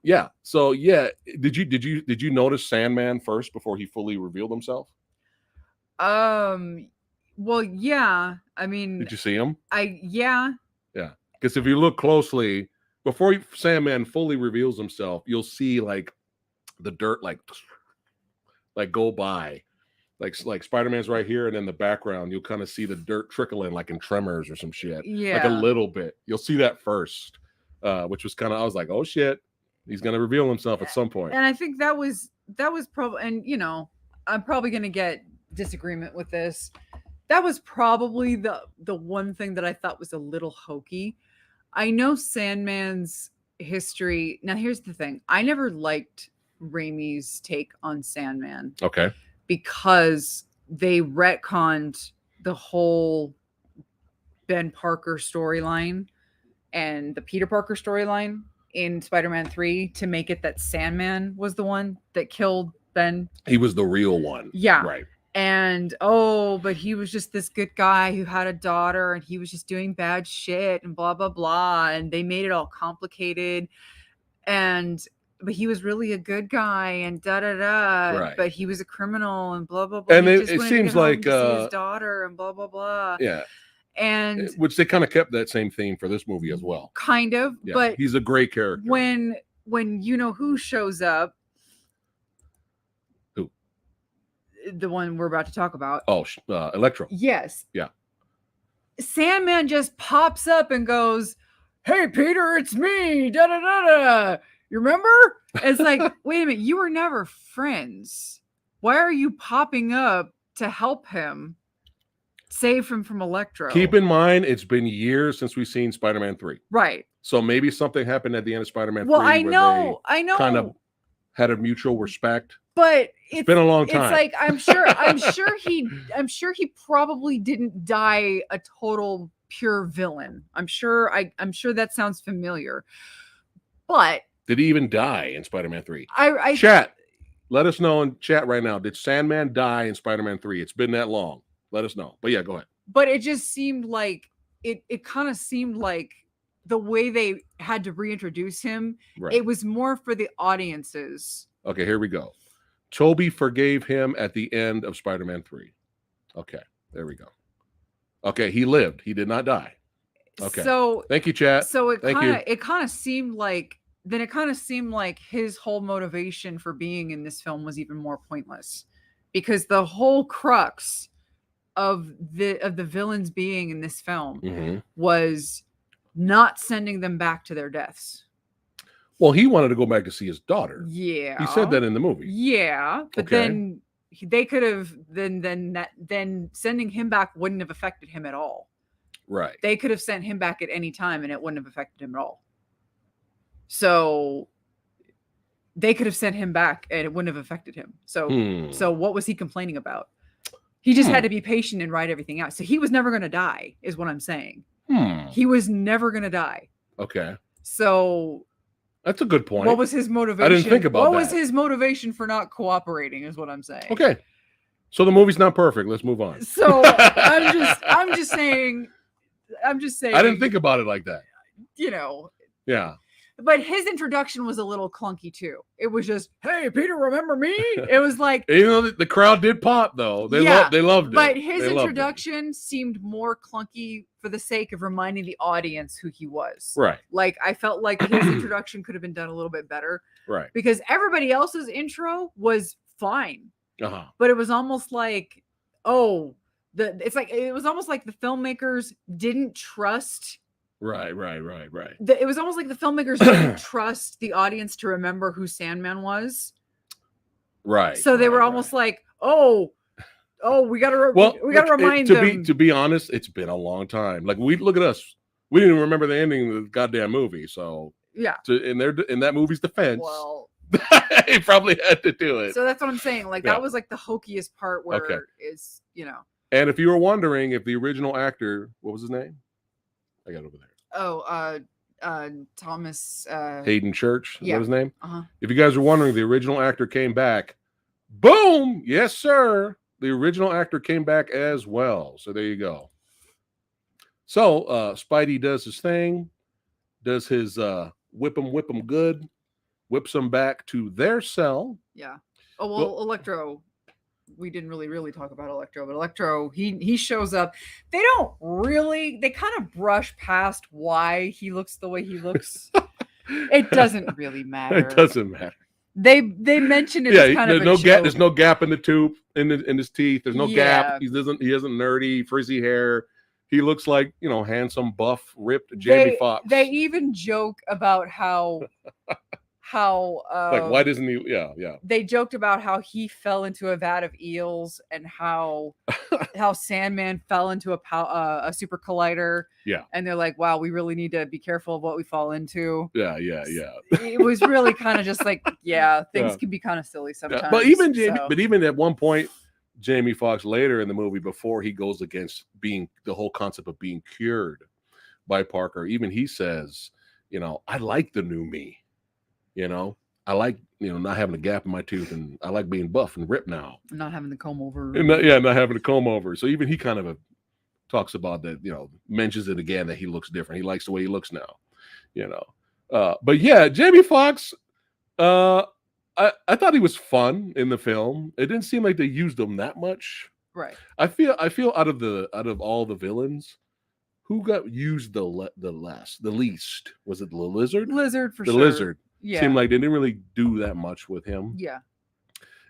yeah. Did you notice Sandman first before he fully revealed himself? Well, yeah. I mean, did you see him? Yeah. Because if you look closely, before Sandman fully reveals himself, you'll see like the dirt like go by, like Spider-Man's right here, and in the background you'll kind of see the dirt trickling, like in Tremors or some shit. Yeah, like a little bit. You'll see that first, which was kind of, I was like, oh shit, he's gonna reveal himself at some point. And I think that was probably, and I'm probably gonna get disagreement with this. That was probably the one thing that I thought was a little hokey. I know Sandman's history. Now, here's the thing. I never liked Raimi's take on Sandman. Okay. Because they retconned the whole Ben Parker storyline and the Peter Parker storyline in Spider-Man 3 to make it that Sandman was the one that killed Ben. He was the real one. Yeah. Right. And but he was just this good guy who had a daughter, and he was just doing bad shit and blah blah blah, and they made it all complicated. But he was really a good guy and da da da. Right. But he was a criminal and blah blah blah. And it seems like to see his daughter and blah blah blah. Yeah. And which they kind of kept that same theme for this movie as well. Kind of, yeah, but he's a great character. When who shows up. The one we're about to talk about. Oh, Electro. Yes. Yeah. Sandman just pops up and goes, "Hey, Peter, it's me. Da da da da. You remember?" It's like, wait a minute, you were never friends. Why are you popping up to help him save him from Electro? Keep in mind, it's been years since we've seen Spider-Man 3. Right. So maybe something happened at the end of Spider-Man 3. Well, I know. Kind of had a mutual respect. But it's been a long time. It's like I'm sure he probably didn't die a total pure villain. I'm sure that sounds familiar. But did he even die in Spider-Man 3? I chat. Let us know in chat right now. Did Sandman die in Spider-Man 3? It's been that long. Let us know. But yeah, go ahead. But it just seemed like it kind of seemed like the way they had to reintroduce him, it was more for the audiences. Okay, here we go. Toby forgave him at the end of Spider-Man 3. Okay, there we go. Okay, he lived. He did not die. Okay. So thank you, chat. So it kind of seemed like his whole motivation for being in this film was even more pointless, because the whole crux of the villains being in this film Mm-hmm. was not sending them back to their deaths. Well, he wanted to go back to see his daughter. Yeah. He said that in the movie. Yeah, but Okay. then they could have then sending him back wouldn't have affected him at all. Right. They could have sent him back at any time and it wouldn't have affected him at all. So they could have sent him back and it wouldn't have affected him. So what was he complaining about? He just had to be patient and write everything out. So he was never going to die, is what I'm saying. He was never going to die. Okay. So that's a good point. What was his motivation? I didn't think about that. What was his motivation for not cooperating, is what I'm saying. Okay. So the movie's not perfect. Let's move on. So I'm just saying. I didn't think about it like that. You know. Yeah. But his introduction was a little clunky too. It was just, "Hey, Peter, remember me?" It was like, even though the crowd did pop, though, they loved it. But his introduction seemed more clunky for the sake of reminding the audience who he was. Right. Like I felt like his introduction could have been done a little bit better. Right. Because everybody else's intro was fine. Uh-huh. But it was almost like, it was almost like the filmmakers didn't trust. Right. It was almost like the filmmakers didn't trust the audience to remember who Sandman was. Right. So they were almost like, we gotta remind them. To be honest, it's been a long time. Like look at us. We didn't even remember the ending of the goddamn movie. So yeah. In that movie's defense, well, he probably had to do it. So that's what I'm saying. Like that was like the hokiest part where is, you know. And if you were wondering if the original actor, what was his name? I got it over there. Thomas Hayden Church. Is that his name? Uh-huh. If you guys were wondering, the original actor came back. Boom! Yes, sir. The original actor came back as well. So there you go. So Spidey does his thing, does his whip 'em good, whips them back to their cell. Yeah. Oh well, Electro. We didn't really talk about Electro, but Electro, he shows up. They kind of brush past why he looks the way he looks. It doesn't really matter. It doesn't matter. They mention it as kind of a joke. There's no gap in the tooth in his teeth. There's no gap. He isn't nerdy, frizzy hair. He looks like, handsome, buff, ripped Jamie Foxx. They even joke about how like, why doesn't he? Yeah. They joked about how he fell into a vat of eels and how Sandman fell into a super collider. Yeah. And they're like, wow, we really need to be careful of what we fall into. Yeah. It was really kind of just like, things can be kind of silly sometimes. Yeah. But even at one point, Jamie Foxx later in the movie, before he goes against the whole concept of being cured by Parker, even he says, I like the new me. I like, not having a gap in my tooth, and I like being buff and ripped now. Not having the comb over. Not having to comb over. So even he kind of talks about that, mentions it again, that he looks different. He likes the way he looks now, But yeah, Jamie Foxx, I thought he was fun in the film. It didn't seem like they used him that much. Right. I feel out of all the villains, who got used the least? Was it the Lizard? Lizard for sure. The Lizard. Yeah. Seemed like they didn't really do that much with him. Yeah.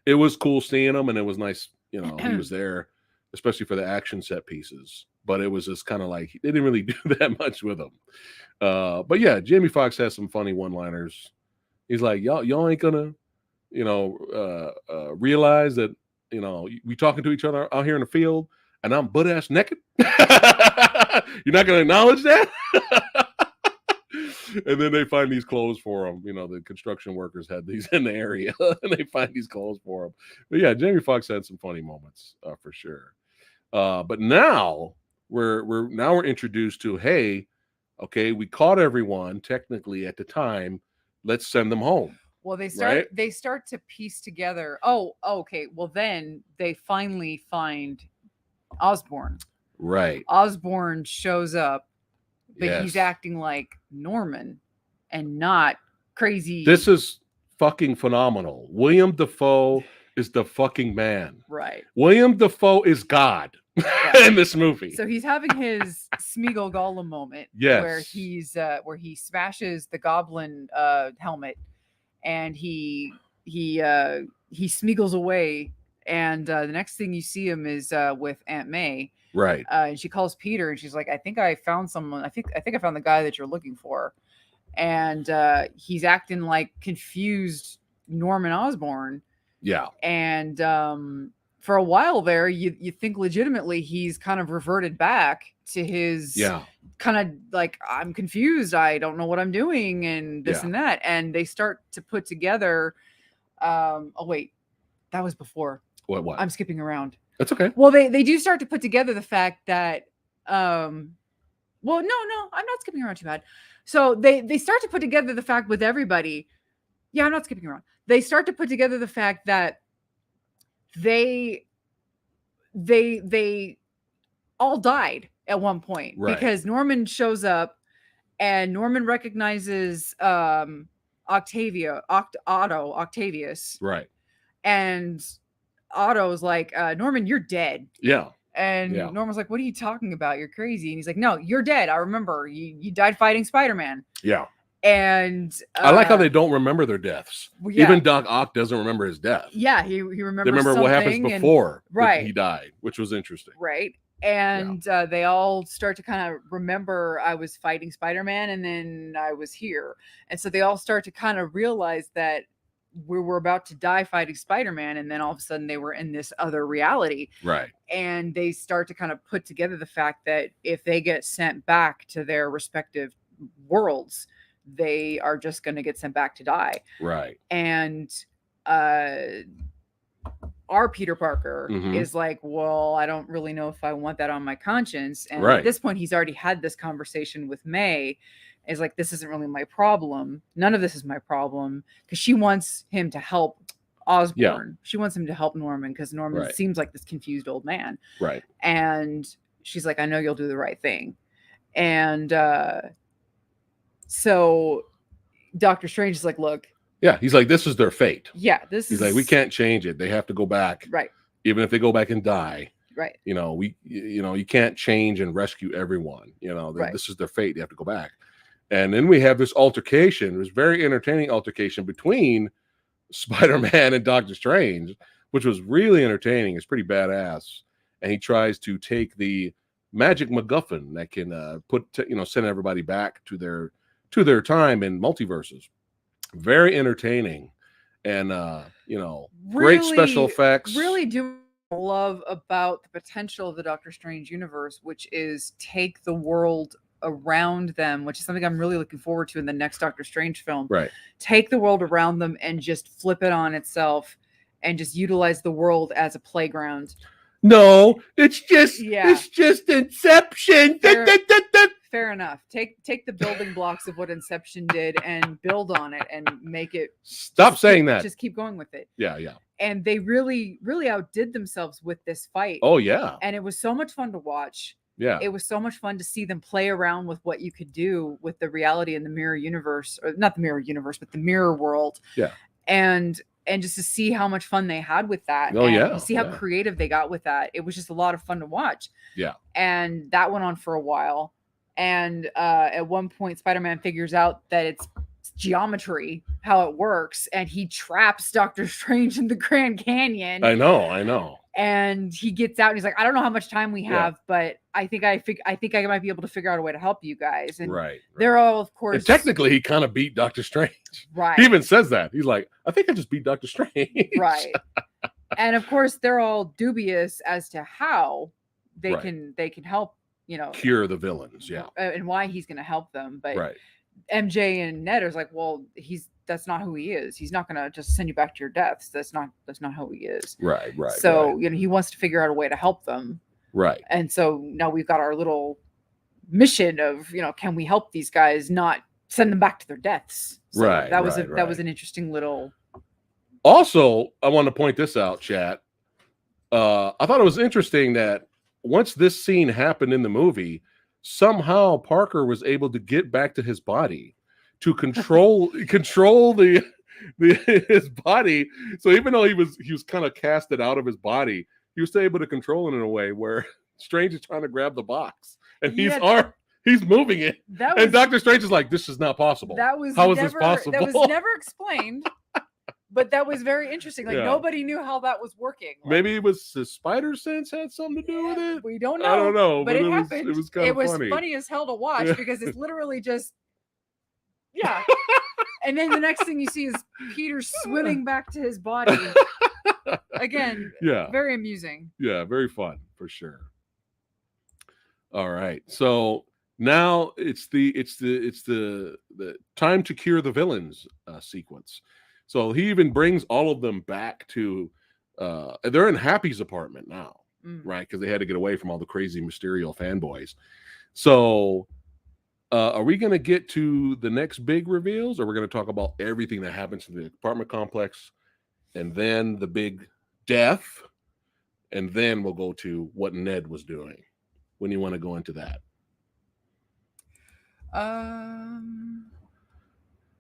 It was cool seeing him, and it was nice, he was there, especially for the action set pieces. But it was just kind of like they didn't really do that much with him. But yeah, Jamie Foxx has some funny one-liners. He's like, y'all ain't gonna, realize that, we talking to each other out here in the field, and I'm butt-ass naked. You're not gonna acknowledge that? And then they find these clothes for him. The construction workers had these in the area, and they find these clothes for him. But yeah, Jamie Foxx had some funny moments for sure. But now we're introduced to, hey, okay, we caught everyone technically at the time. Let's send them home. Well, they start to piece together. Oh, okay. Well, then they finally find Osborn. Right. Osborn shows up. But he's acting like Norman and not crazy. This is fucking phenomenal. William Dafoe is the fucking man. Right. William Dafoe is God in this movie. So he's having his Smeagol Gollum moment. Yes. Where he smashes the goblin helmet and he Smeagol's away And the next thing you see him is with Aunt May. Right. And she calls Peter and she's like, I think I found someone. I think I found the guy that you're looking for. And he's acting like confused Norman Osborn. Yeah. And for a while there, you think legitimately he's kind of reverted back to his kind of like, I'm confused. I don't know what I'm doing and this and that. And they start to put together. Oh, wait, that was before. What? I'm skipping around. That's okay. Well, they do start to put together the fact that, well, no, I'm not skipping around too bad. So they start to put together the fact with everybody. Yeah, I'm not skipping around. They start to put together the fact that they all died at one point, right? Because Norman shows up and Norman recognizes Octavius, right? And Otto's like, Norman, you're dead. Yeah. And Norman's like, what are you talking about? You're crazy. And he's like, no, you're dead. I remember you died fighting Spider-Man. Yeah. And I like how they don't remember their deaths. Yeah. Even Doc Ock doesn't remember his death. Yeah, he remembers. They remember what happens before he died, which was interesting. Right. And they all start to kind of remember, I was fighting Spider-Man and then I was here. And so they all start to kind of realize that we were about to die fighting Spider-Man, and then all of a sudden they were in this other reality. Right. And they start to kind of put together the fact that if they get sent back to their respective worlds, they are just going to get sent back to die. Right. And our Peter Parker is like, well, I don't really know if I want that on my conscience. And at this point, he's already had this conversation with May. Is like, this isn't really my problem. None of this is my problem, because she wants him to help Osborn. Yeah. She wants him to help Norman, because Norman seems like this confused old man. Right. And she's like, I know you'll do the right thing. And so Doctor Strange is like, look. Yeah, he's like, this is their fate. Yeah, he's like, we can't change it. They have to go back. Right. Even if they go back and die. Right. You can't change and rescue everyone. This is their fate. They have to go back. And then we have this altercation, this very entertaining altercation between Spider-Man and Doctor Strange, which was really entertaining. It's pretty badass. And he tries to take the magic MacGuffin that can send everybody back to their time in multiverses. Very entertaining. And great special effects. Really do love about the potential of the Doctor Strange universe, which is take the world around them, which is something I'm really looking forward to in the next Doctor Strange film. Right. Take the world around them and just flip it on itself and just utilize the world as a playground. No, it's just Inception. Fair enough. Take the building blocks of what Inception did and build on it and make it. Stop saying that. Just keep going with it. Yeah. And they really, really outdid themselves with this fight. Oh yeah. And it was so much fun to watch. Yeah. It was so much fun to see them play around with what you could do with the reality in the mirror universe, or not the mirror universe, but the mirror world. Yeah. And just to see how much fun they had with that. Oh, and to see how creative they got with that. It was just a lot of fun to watch. Yeah. And that went on for a while. And at one point, Spider-Man figures out that it's geometry, how it works. And he traps Doctor Strange in the Grand Canyon. I know. And he gets out and he's like, I don't know how much time we have, but I think I might be able to figure out a way to help you guys. And they're all, of course. And technically, he kind of beat Doctor Strange. Right. He even says that. He's like, I think I just beat Doctor Strange. Right. And of course, they're all dubious as to how they can help, cure the villains. Yeah. And why he's going to help them. But MJ and Ned are like, well, that's not who he is. He's not going to just send you back to your deaths. That's not how he is. Right. So, he wants to figure out a way to help them. Right. And so now we've got our little mission of, can we help these guys not send them back to their deaths? So that was an interesting little. Also, I want to point this out, chat. I thought it was interesting that once this scene happened in the movie, somehow Parker was able to get back to his body to control the his body. So even though he was kind of casted out of his body, he was still able to control it in a way where Strange is trying to grab the box and he's moving it. And Doctor Strange is like, this is not possible. How is this possible? That was never explained. But that was very interesting. Like Yeah. nobody knew how that was working. Like, Maybe it was the spider sense had something to do with it. we don't know. I don't know, but it was happened. it was kind of funny as hell to watch Yeah. because it's literally just yeah. And then the next thing you see is Peter swimming back to his body. Again, Yeah. very amusing. Yeah, very fun for sure. All right. So now it's the time to cure the villains sequence. So he even brings all of them back to they're in Happy's apartment now, right? Because they had to get away from all the crazy Mysterio fanboys. So are we going to get to the next big reveals, or we're going to talk about everything that happens in the apartment complex, and then the big death, and then we'll go to what Ned was doing? When you want to go into that?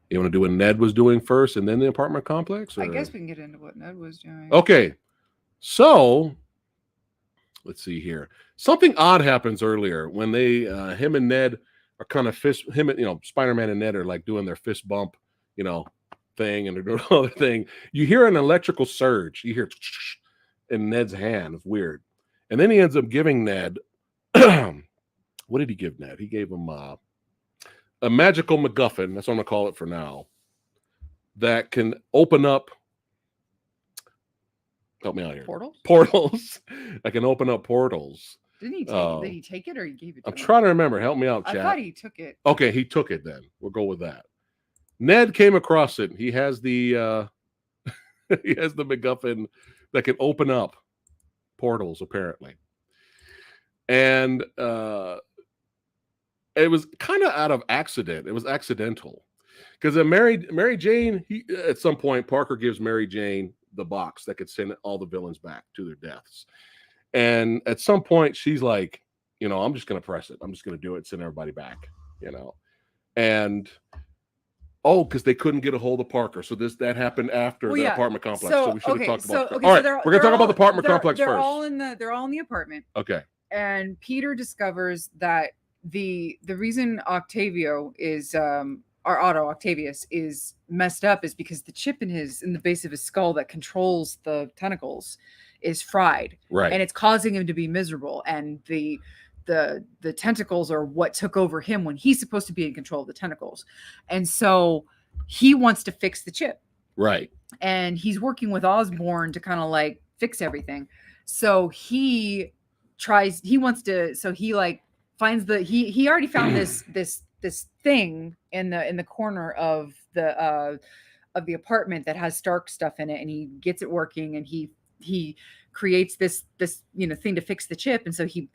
You want to do what Ned was doing first and then the apartment complex? Or? I guess we can get into what Ned was doing. Okay. So let's see here. Something odd happens earlier when they him and Ned are kind of Spider-Man and Ned are like doing their fist bump, thing, and they're doing all the thing. You hear an electrical surge. You hear in Ned's hand. It's weird. And then he ends up giving Ned what did he give Ned? He gave him a magical MacGuffin. That's what I'm going to call it for now. That can open up. Help me out here. Portals. That can open up portals. Did he take it or he gave it to him? I'm trying to remember. Help me out, chat. I thought he took it. Okay, he took it then. We'll go with that. Ned came across it. He has the he has the MacGuffin that can open up portals, apparently. And it was kind of out of accident. It was accidental. Because Mary Jane, at some point, Parker gives Mary Jane the box that could send all the villains back to their deaths. And at some point, she's like, I'm just going to press it. I'm just going to do it, send everybody back, And, because they couldn't get a hold of Parker. So that happened after the apartment complex. So we should have talked about it. All right, we're going to talk about the apartment complex first. They're all in the apartment. Okay. And Peter discovers that the reason Octavio is our Otto Octavius is messed up is because the chip in the base of his skull that controls the tentacles is fried, right? And it's causing him to be miserable. And the tentacles are what took over him when he's supposed to be in control of the tentacles, and so he wants to fix the chip, right? And he's working with Osborn to kind of like fix everything. So he finds he already found this thing in the corner of the apartment that has Stark stuff in it, and he gets it working, and he creates this thing to fix the chip. And so he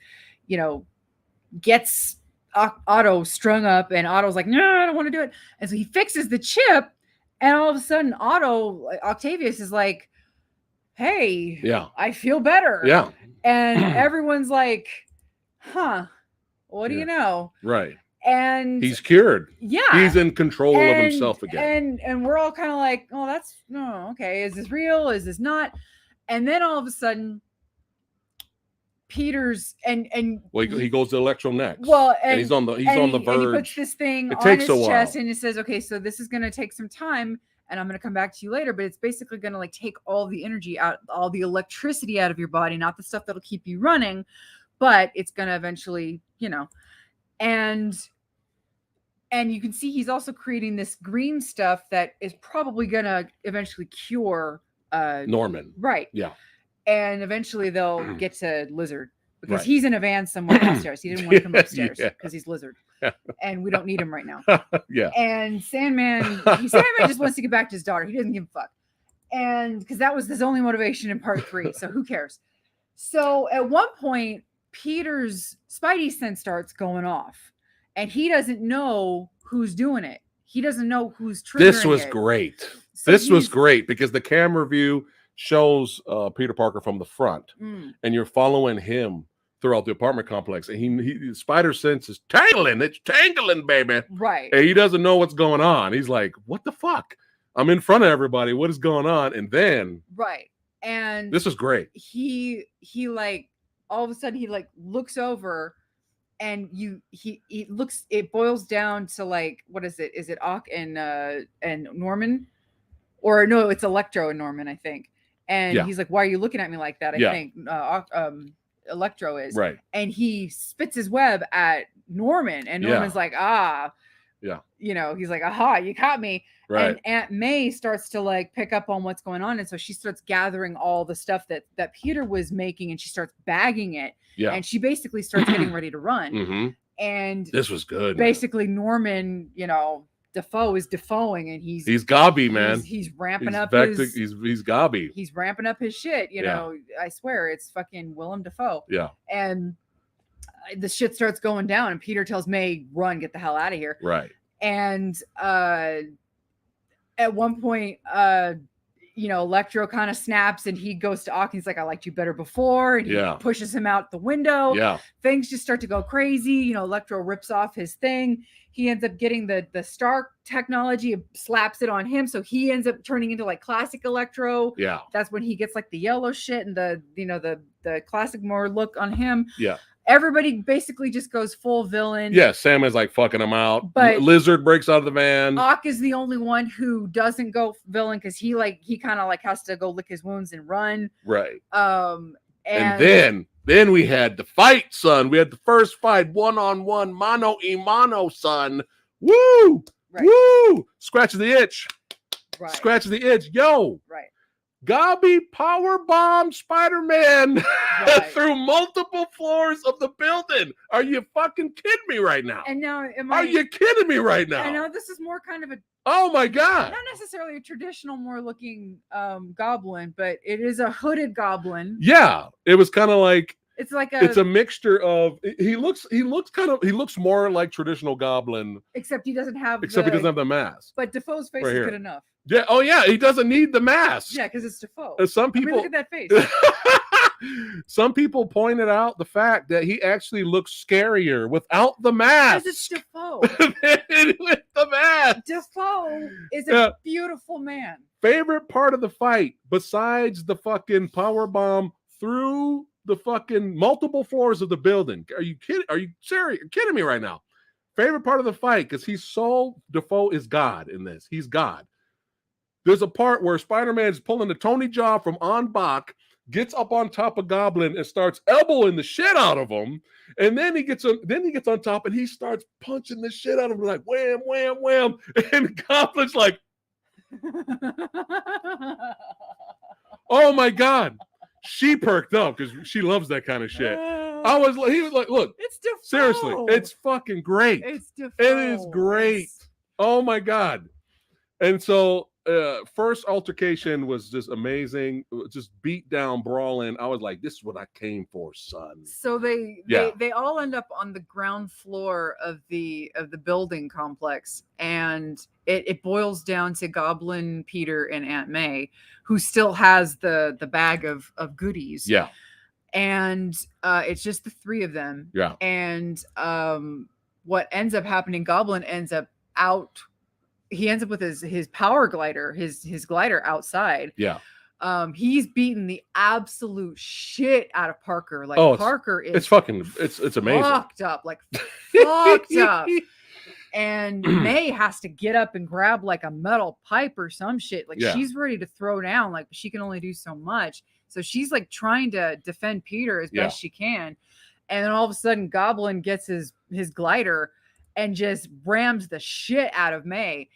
gets Otto strung up, and Otto's like, no, I don't want to do it. And so he fixes the chip, and all of a sudden Octavius is like, hey, yeah, I feel better. Yeah. And everyone's like, huh, what do you know? Right. And he's cured. Yeah. He's in control of himself again. And we're all kind of like, oh, that's no, okay. Is this real? Is this not? And then all of a sudden, Peter's and he goes to Electro next. Well, and he's on the verge. And he puts this thing on his chest, and he says, okay, so this is going to take some time, and I'm going to come back to you later, but it's basically going to like take all the energy out, all the electricity out of your body, not the stuff that'll keep you running, but it's going to eventually, and you can see he's also creating this green stuff that is probably going to eventually cure Norman. Right. Yeah. And eventually they'll get to Lizard because he's in a van somewhere downstairs. He didn't want to come upstairs because he's Lizard. And we don't need him right now. Yeah. And Sandman just wants to get back to his daughter. He doesn't give a fuck. And because that was his only motivation in part 3. So who cares? So at one point, Peter's Spidey sense starts going off, and he doesn't know who's doing it. He doesn't know who's triggering This was it. great. So this was great because the camera view shows Peter Parker from the front, and you're following him throughout the apartment complex, and he spider sense is tangling. It's tangling, baby. Right. And he doesn't know what's going on. He's like, what the fuck? I'm in front of everybody. What is going on? And then right. And this is great. He like all of a sudden he like looks over, and it boils down to like, what is it? Is it Ock and Norman? or no, it's Electro and Norman, I think. And Yeah. he's like, "Why are you looking at me like that?" I Yeah. think Electro is. Right. And he spits his web at Norman, and Norman's like, "Ah." Yeah. You know, he's like, "Aha, you caught me." Right. And Aunt May starts to like pick up on what's going on. And so she starts gathering all the stuff that Peter was making, and she starts bagging it. Yeah. And she basically starts getting ready to run. Mm-hmm. And this was good. Basically, man. Norman, you know, Defoe is Defoeing, and he's gobby, man. He's ramping up his he's gobby. He's ramping up his shit, you know. I swear it's fucking Willem Dafoe. Yeah. And the shit starts going down, and Peter tells May, "Run, get the hell out of here." Right. And at one point, you know, Electro kind of snaps, and he goes to Ock. He's like, "I liked you better before," and he pushes him out the window. Yeah. Things just start to go crazy. You know, Electro rips off his thing. He ends up getting the Stark technology, slaps it on him, so he ends up turning into like classic Electro. Yeah. That's when he gets like the yellow shit and the, you know, the classic more look on him. Yeah. Everybody basically just goes full villain. Yeah, Sam is like fucking him out. But Lizard breaks out of the van. Ock is the only one who doesn't go villain, because he kind of like has to go lick his wounds and run. Right. And then we had the fight, son. We had the first fight, 1-on-1, mano y mano, son. Woo! Right. Woo! Scratches the itch. Right. Scratches the itch. Yo. Right. Gobby power bomb Spider-Man Right. through multiple floors of the building. Are you fucking kidding me right now? And now, are you kidding me right now? I know this is more kind of a, oh my god, not necessarily a traditional, more looking goblin, but it is a hooded goblin. Yeah, it was kind of like it's a mixture of he looks more like traditional goblin, except he doesn't have he doesn't have the mask. But Defoe's face is good enough. Yeah. Oh yeah, he doesn't need the mask. Yeah, because it's Defoe. Some people look at that face. Some people pointed out the fact that he actually looks scarier without the mask. Because it's Defoe. With the mask. Defoe is a beautiful man. Favorite part of the fight, besides the fucking power bomb through the fucking multiple floors of the building. Are you kidding? Are you serious? You're kidding me right now? Favorite part of the fight, because Defoe is God in this. He's God. There's a part where Spider-Man is pulling the Tony Jaw from on Bach, gets up on top of Goblin and starts elbowing the shit out of him. And then he gets on top and he starts punching the shit out of him like wham, wham, wham. And Goblin's like, oh my God. She perked up because she loves that kind of shit. He was like, look, it's Defoe. Seriously, it's fucking great. It's Defoe. It is great. Oh my God. And so first altercation was just amazing. Just beat down, brawling. I was like, this is what I came for, son. So they all end up on the ground floor of the building complex, and it boils down to Goblin, Peter, and Aunt May, who still has the bag of goodies. Yeah. And it's just the three of them. Yeah. And what ends up happening, Goblin ends up out. He ends up with his power glider, his glider outside. Yeah. He's beaten the absolute shit out of Parker. Like Parker is it's amazing. Fucked up. And May has to get up and grab like a metal pipe or some shit. Like she's ready to throw down, like she can only do so much. So she's like trying to defend Peter as best she can. And then all of a sudden Goblin gets his glider and just rams the shit out of May.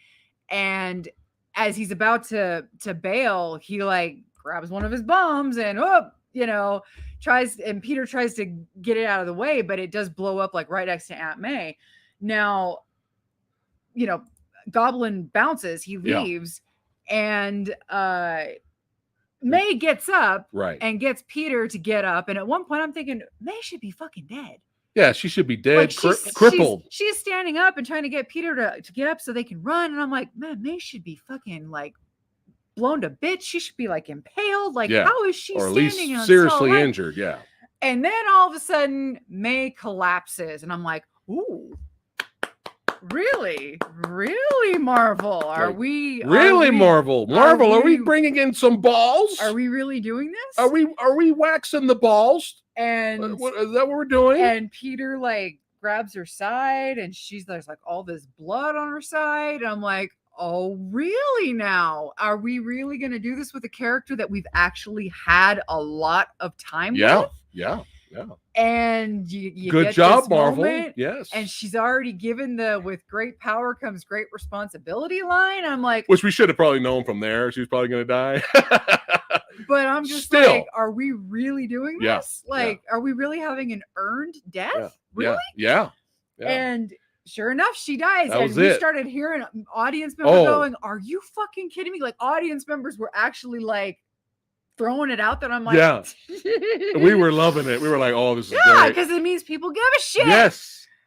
And as he's about to bail, he like grabs one of his bombs and Peter tries to get it out of the way, but it does blow up like right next to Aunt May. Now, Goblin bounces, he leaves, and May gets up and gets Peter to get up. And at one point I'm thinking, May should be fucking dead. Yeah, she should be dead, crippled. She's standing up and trying to get Peter to get up so they can run. And I'm like, man, May should be fucking like blown to bits. She should be like impaled. Like, how is she or at standing least seriously injured? Yeah. And then all of a sudden, May collapses, and I'm like, ooh, really, Marvel? Are we Marvel? Are we bringing in some balls? Are we really doing this? Are we waxing the balls? And is that what we're doing? And Peter like grabs her side, and there's like all this blood on her side. And I'm like, oh, really now? Are we really going to do this with a character that we've actually had a lot of time with? Yeah. And you Good get job, this Marvel. moment, Yes. and she's already given the "with great power comes great responsibility" line. I'm like, which we should have probably known from there. She was probably going to die. but I'm just Still. like, are we really doing this? Like, are we really having an earned death? Really? Yeah. And sure enough, she dies. That And was we it. started hearing audience members going, "Are you fucking kidding me?" Like, audience members were actually like throwing it out there. I'm like, yeah. We were loving it. We were like, oh, this is great. because it means people give a shit.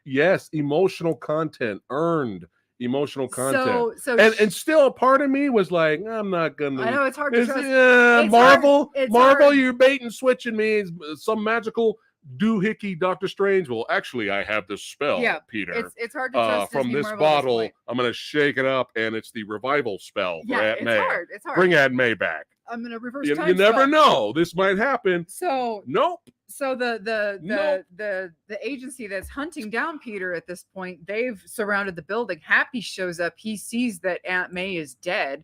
Yes. Emotional content, earned emotional content. So and still a part of me was like, I'm not gonna. I know it's hard to trust. Marvel, hard. You're bait and switching me. Some magical doohickey Doctor Strange. Well, actually, I have this spell, Peter. It's hard to trust from this bottle. I'm gonna shake it up, and it's the revival spell for Aunt May. It's hard. Bring Aunt May back. I'm gonna reverse time. You never know. This might happen. So nope. So the agency that's hunting down Peter at this point, they've surrounded the building. Happy shows up. He sees that Aunt May is dead,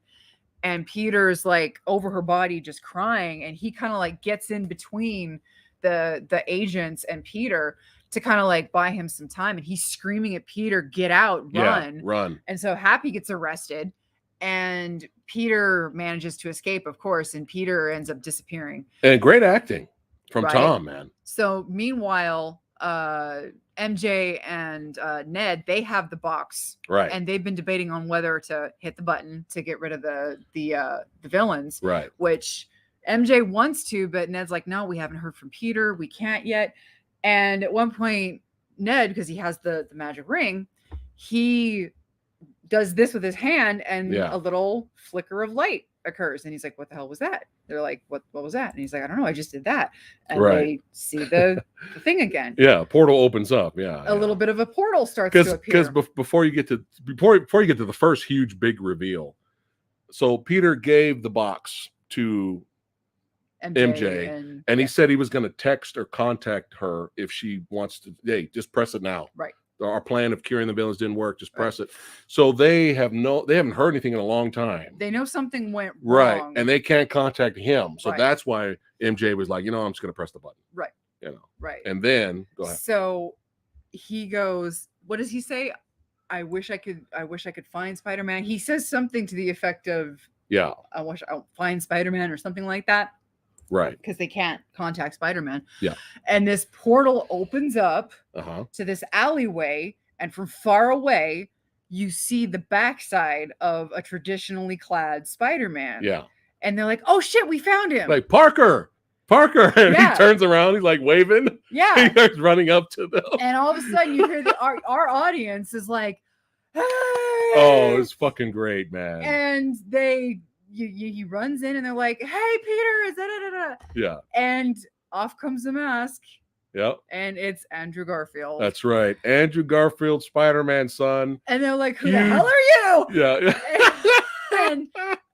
and Peter's like over her body just crying, and he kind of like gets in between the agents and Peter to kind of like buy him some time, and he's screaming at Peter, "Get out, run." And so Happy gets arrested, and Peter manages to escape, of course, and Peter ends up disappearing. And great acting from Tom, man. So meanwhile, MJ and Ned, they have the box, right? And they've been debating on whether to hit the button to get rid of the villains, right? Which MJ wants to, but Ned's like, no, we haven't heard from Peter, we can't yet. And at one point, Ned, because he has the magic ring, he does this with his hand, and a little flicker of light occurs, and he's like, what the hell was that? They're like, what was that? And he's like, I don't know, I just did that. And they see the thing again. A portal opens up. A little bit of a portal starts to appear. Because before you get to the first huge big reveal, so Peter gave the box to MJ and he said he was going to text or contact her if she wants to. Hey, just press it now. Right. Our plan of curing the villains didn't work. Just press it. So they haven't heard anything in a long time. They know something went wrong. Right. And they can't contact him. So that's why MJ was like, I'm just going to press the button. Right. Right. And then go ahead. So he goes, what does he say? I wish I could find Spider-Man. He says something to the effect of, I wish I'll find Spider-Man or something like that. Right. Because they can't contact Spider-Man. Yeah. And this portal opens up to this alleyway. And from far away, you see the backside of a traditionally clad Spider-Man. Yeah. And they're like, oh shit, we found him. Like, Parker. And he turns around. He's like waving. Yeah. He starts running up to them. And all of a sudden you hear our audience is like, hey! Oh, it's fucking great, man. And he runs in and they're like, hey, Peter, is that? Yeah. And off comes the mask. Yep. And it's Andrew Garfield. That's right. Andrew Garfield, Spider-Man son. And they're like, who the hell are you? Yeah.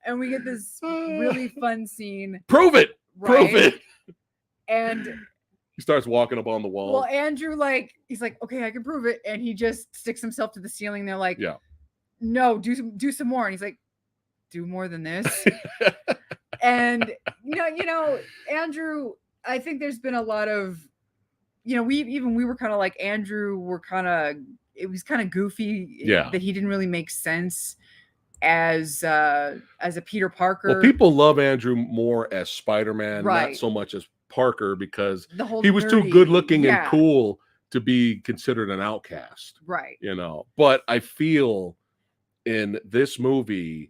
And we get this really fun scene. Prove it. Right? Prove it. And he starts walking up on the wall. Well, Andrew, he's like, okay, I can prove it. And he just sticks himself to the ceiling. They're like, no, do some more. And he's like, do more than this. And Andrew, I think there's been a lot of, we were kind of like Andrew, it was kind of goofy that he didn't really make sense as a Peter Parker. Well, people love Andrew more as Spider-Man, right. Not so much as Parker, because he was too good looking and cool to be considered an outcast. Right. But I feel in this movie,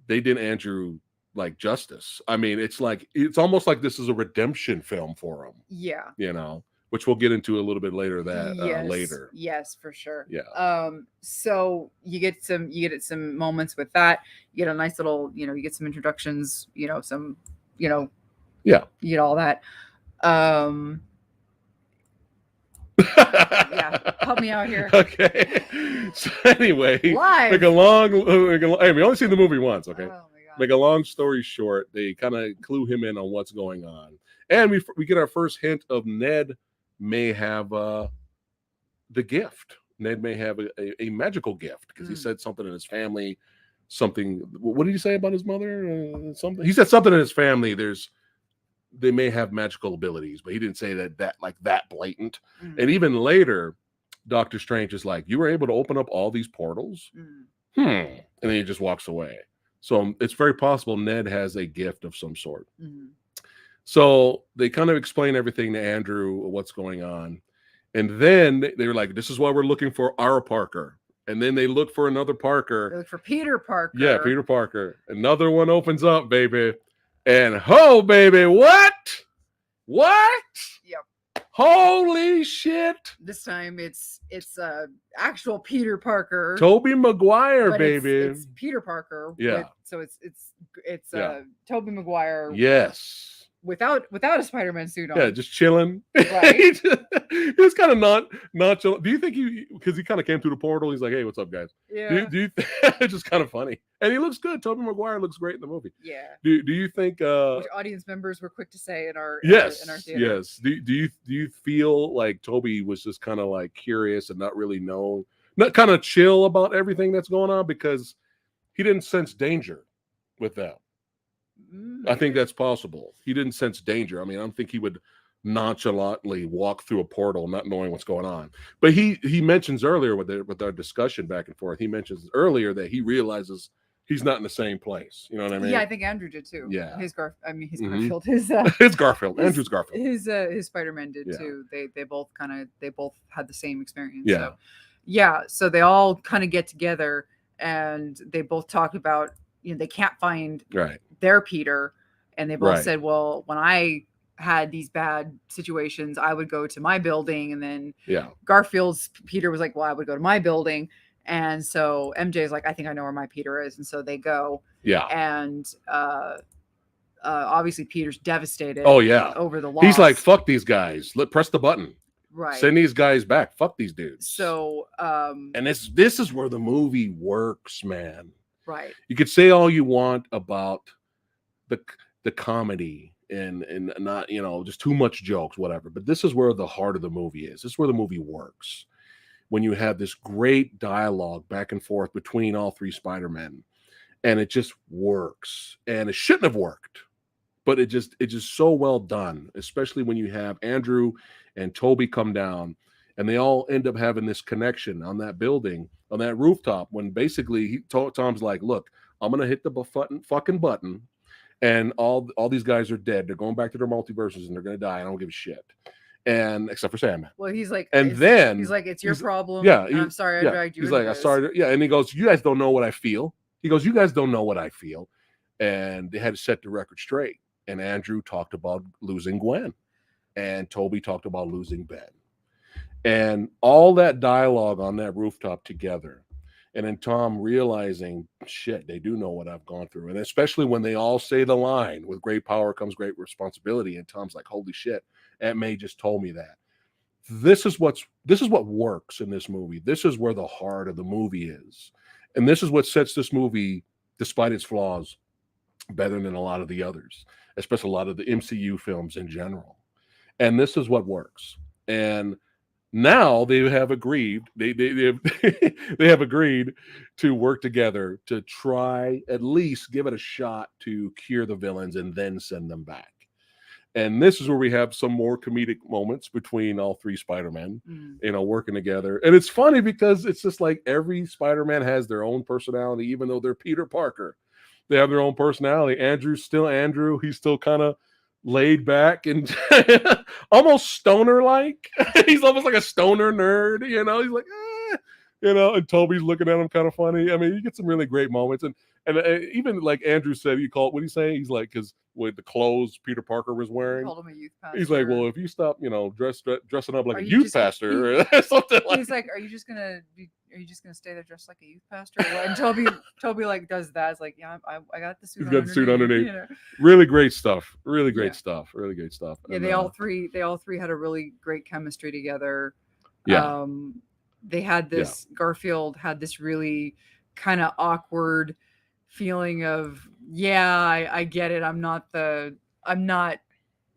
they did Andrew like justice. I mean, it's almost like this is a redemption film for him. Yeah. Which we'll get into a little bit later. Later. Yes, for sure. Yeah. So you get some moments with that. You get a nice little, you get some introductions. Some, You get all that. Help me out here. Okay. So anyway, live. We only seen the movie once. Okay. Oh my God. Make a long story short, they kind of clue him in on what's going on, and we get our first hint of Ned may have the gift. Ned may have a magical gift because he said something in his family something. What did he say about his mother? Something he said something in his family. They may have magical abilities, but he didn't say that like that blatant. And even later, Doctor Strange is like, you were able to open up all these portals. And then he just walks away. So it's very possible Ned has a gift of some sort. So they kind of explain everything to Andrew, what's going on. And then they were like, this is why we're looking for our Parker. And then they look for another Parker. They look for Peter Parker. Yeah, Peter Parker. Another one opens up, baby. And ho, baby, what? Yep. Holy shit. This time it's actual Peter Parker. Tobey Maguire, baby. It's Peter Parker. Yeah. So it's Tobey Maguire. Yes. Without a Spider-Man suit on. Yeah, just chilling. Right. He was kind of nonchalant. Do you think because he kind of came through the portal, he's like, hey, what's up, guys? Yeah. It's just kind of funny. And he looks good. Tobey Maguire looks great in the movie. Yeah. Do you think which audience members were quick to say in our yes, in our theater. Yes. Do you feel like Tobey was just kind of like curious and not really know, not kind of chill about everything that's going on because he didn't sense danger with that? I think that's possible. He didn't sense danger. I mean, I don't think he would nonchalantly walk through a portal not knowing what's going on. But he mentions earlier with our discussion back and forth, he mentions earlier that he realizes he's not in the same place. You know what I mean? Yeah, I think Andrew did too. Yeah. Garfield. It's Garfield. Andrew's Garfield. His Spider-Man did too. They both had the same experience. Yeah. So they all kind of get together and they both talk about, they can't find their Peter, and they both said, well, when I had these bad situations, I would go to my building, and then Garfield's Peter was like, well, I would go to my building. And so MJ is like, I think I know where my Peter is. And so they go. Yeah. And obviously Peter's devastated. Oh, yeah. Over the loss. He's like, fuck these guys. Press the button. Right. Send these guys back. Fuck these dudes. So and this is where the movie works, man. Right. You could say all you want about the comedy and not, just too much jokes, whatever. But this is where the heart of the movie is. This is where the movie works. When you have this great dialogue back and forth between all three Spider-Men, and it just works. And it shouldn't have worked, but it's just so well done, especially when you have Andrew and Tobey come down and they all end up having this connection on that building, on that rooftop, when basically Tom's like, look, I'm going to hit the fucking button, and all these guys are dead. They're going back to their multiverses, and they're going to die. I don't give a shit. And except for Sam. Well, he's like, and then he's like, it's your problem. Yeah. I'm sorry I dragged you. He's like, I'm sorry. Yeah. And he goes, you guys don't know what I feel. He goes, you guys don't know what I feel. And they had to set the record straight. And Andrew talked about losing Gwen, and Tobey talked about losing Ben. And all that dialogue on that rooftop together. And then Tom realizing, shit, they do know what I've gone through. And especially when they all say the line, with great power comes great responsibility. And Tom's like, holy shit, Aunt May just told me that. This is what works in this movie. This is where the heart of the movie is. And this is what sets this movie, despite its flaws, better than a lot of the others, especially a lot of the MCU films in general. And this is what works. And now they have agreed. They have agreed to work together to try at least give it a shot to cure the villains and then send them back. And this is where we have some more comedic moments between all three Spider-Men, working together. And it's funny because it's just like every Spider-Man has their own personality, even though they're Peter Parker. They have their own personality. Andrew's still Andrew. He's still kind of laid back and almost stoner-like. He's almost like a stoner nerd, He's like, and Tobey's looking at him kind of funny. I mean, you get some really great moments. And even like Andrew said, what did he say? He's like, because with the clothes Peter Parker was wearing, called him a youth pastor. He's like, well, if you stop, dressing up like a youth pastor or something like. He's like, are you just gonna stay there dressed like a youth pastor? And Tobey like does that. It's like, yeah, I got the suit. He's got the suit underneath. Really great stuff. Really great stuff. Really great stuff. Yeah, and, they all three had a really great chemistry together. Yeah. They had this. Garfield had this really kind of awkward feeling of, I get it. I'm not the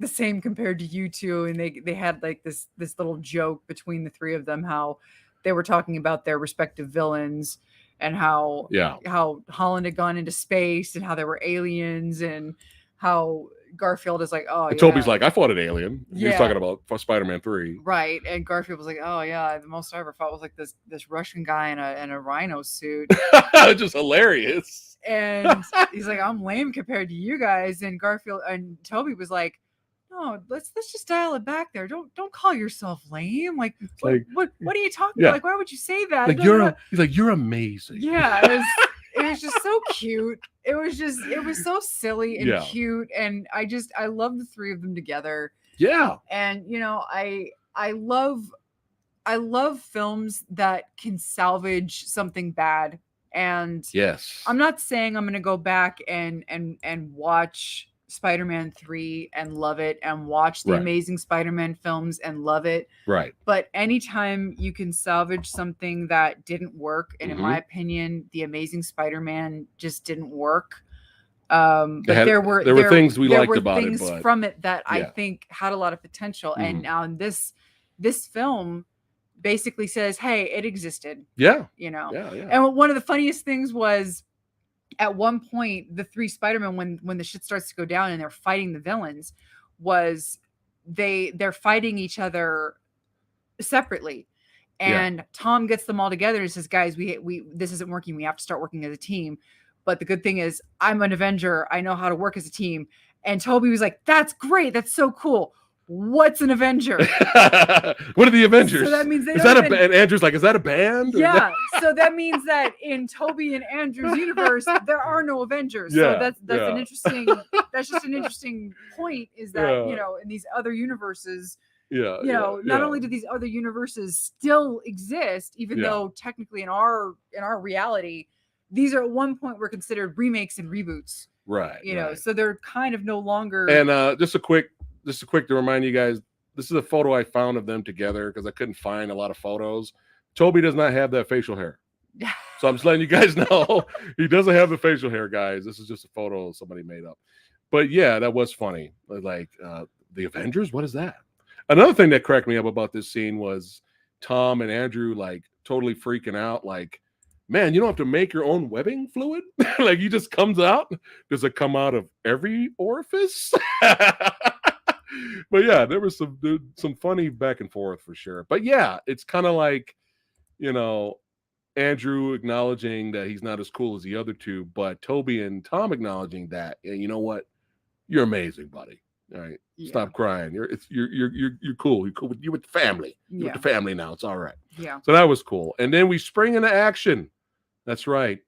same compared to you two. And they had like this little joke between the three of them, how they were talking about their respective villains. and how Holland had gone into space and how there were aliens and how Garfield is like, oh, and yeah. Toby's like, I fought an alien. Yeah. He's talking about Spider-Man 3. Right. And Garfield was like, oh, yeah, the most I ever fought was like this Russian guy in a rhino suit. Just hilarious. And he's like, I'm lame compared to you guys. And Garfield and Toby was like, no, let's just dial it back there. Don't call yourself lame. Like what are you talking about? Like, why would you say that? Like he's like, you're amazing. Yeah, it was just so cute. It was so silly and cute. And I love the three of them together. Yeah. And I love films that can salvage something bad. And yes, I'm not saying I'm gonna go back and watch Spider-Man 3 and love it, and watch the Amazing Spider-Man films and love it. Right. But anytime you can salvage something that didn't work, and in my opinion, the Amazing Spider-Man just didn't work. But there were things we liked about it, but from it that I think had a lot of potential. And now in this film basically says, hey, it existed. Yeah. And one of the funniest things was, at one point, the three Spider-Men, when the shit starts to go down and they're fighting the villains, was they're fighting each other separately. And Tom gets them all together and says, guys, we this isn't working. We have to start working as a team. But the good thing is I'm an Avenger. I know how to work as a team. And Toby was like, that's great. That's so cool. What's an Avenger? What are the Avengers? So that means and Andrew's like, is that a band? Yeah. So that means that in Toby and Andrew's universe, there are no Avengers. So that's an interesting. That's just an interesting point. Is that in these other universes, not only do these other universes still exist, even though technically in our reality, these are at one point were considered remakes and reboots. Right. So they're kind of no longer. And just a quick to remind you guys, this is a photo I found of them together because I couldn't find a lot of photos. Toby does not have that facial hair. So I'm just letting you guys know he doesn't have the facial hair, guys. This is just a photo somebody made up. But yeah, that was funny. Like the Avengers, what is that? Another thing that cracked me up about this scene was Tom and Andrew like totally freaking out. Like, man, you don't have to make your own webbing fluid. Like, he just comes out. Does it come out of every orifice? But yeah, there was some funny back and forth for sure. But yeah, it's kind of like, Andrew acknowledging that he's not as cool as the other two, but Toby and Tom acknowledging that, and you know what, you're amazing, buddy. All right, stop crying. You're cool. You're cool. You're with the family. You're with the family now. It's all right. Yeah. So that was cool. And then we spring into action. That's right.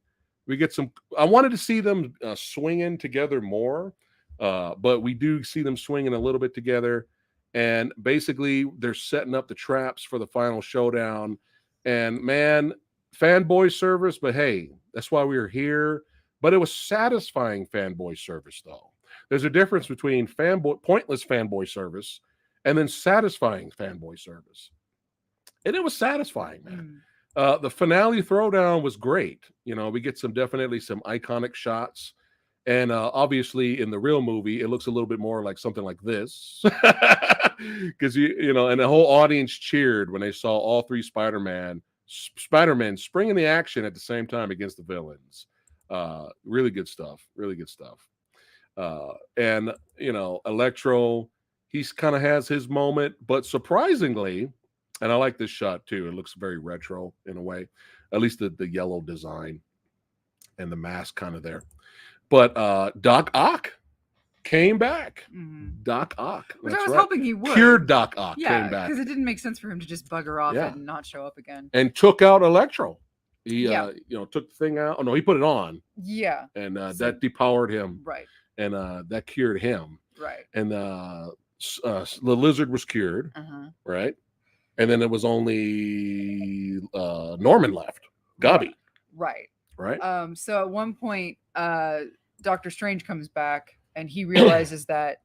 We get some. I wanted to see them swinging together more. But we do see them swinging a little bit together, and basically they're setting up the traps for the final showdown. And man, fanboy service, but hey, that's why we were here. But it was satisfying fanboy service, though. There's a difference between pointless fanboy service and then satisfying fanboy service. And it was satisfying, man. The finale throwdown was great. We get definitely some iconic shots. And obviously, in the real movie, it looks a little bit more like something like this, because and the whole audience cheered when they saw all three Spider-Men spring in the action at the same time against the villains. Really good stuff. Really good stuff. And Electro, he's kind of has his moment, but surprisingly, and I like this shot too. It looks very retro in a way, at least the yellow design and the mask kind of there. But Doc Ock came back. Doc Ock. Which I was hoping he would. Cured Doc Ock came back. Because it didn't make sense for him to just bugger off and not show up again. And took out Electro. He took the thing out. Oh no, he put it on. Yeah. And that depowered him. Right. And that cured him. Right. And the lizard was cured. Right. And then it was only Norman left. Gobby. Right. Right. So at one point, Doctor Strange comes back and he realizes that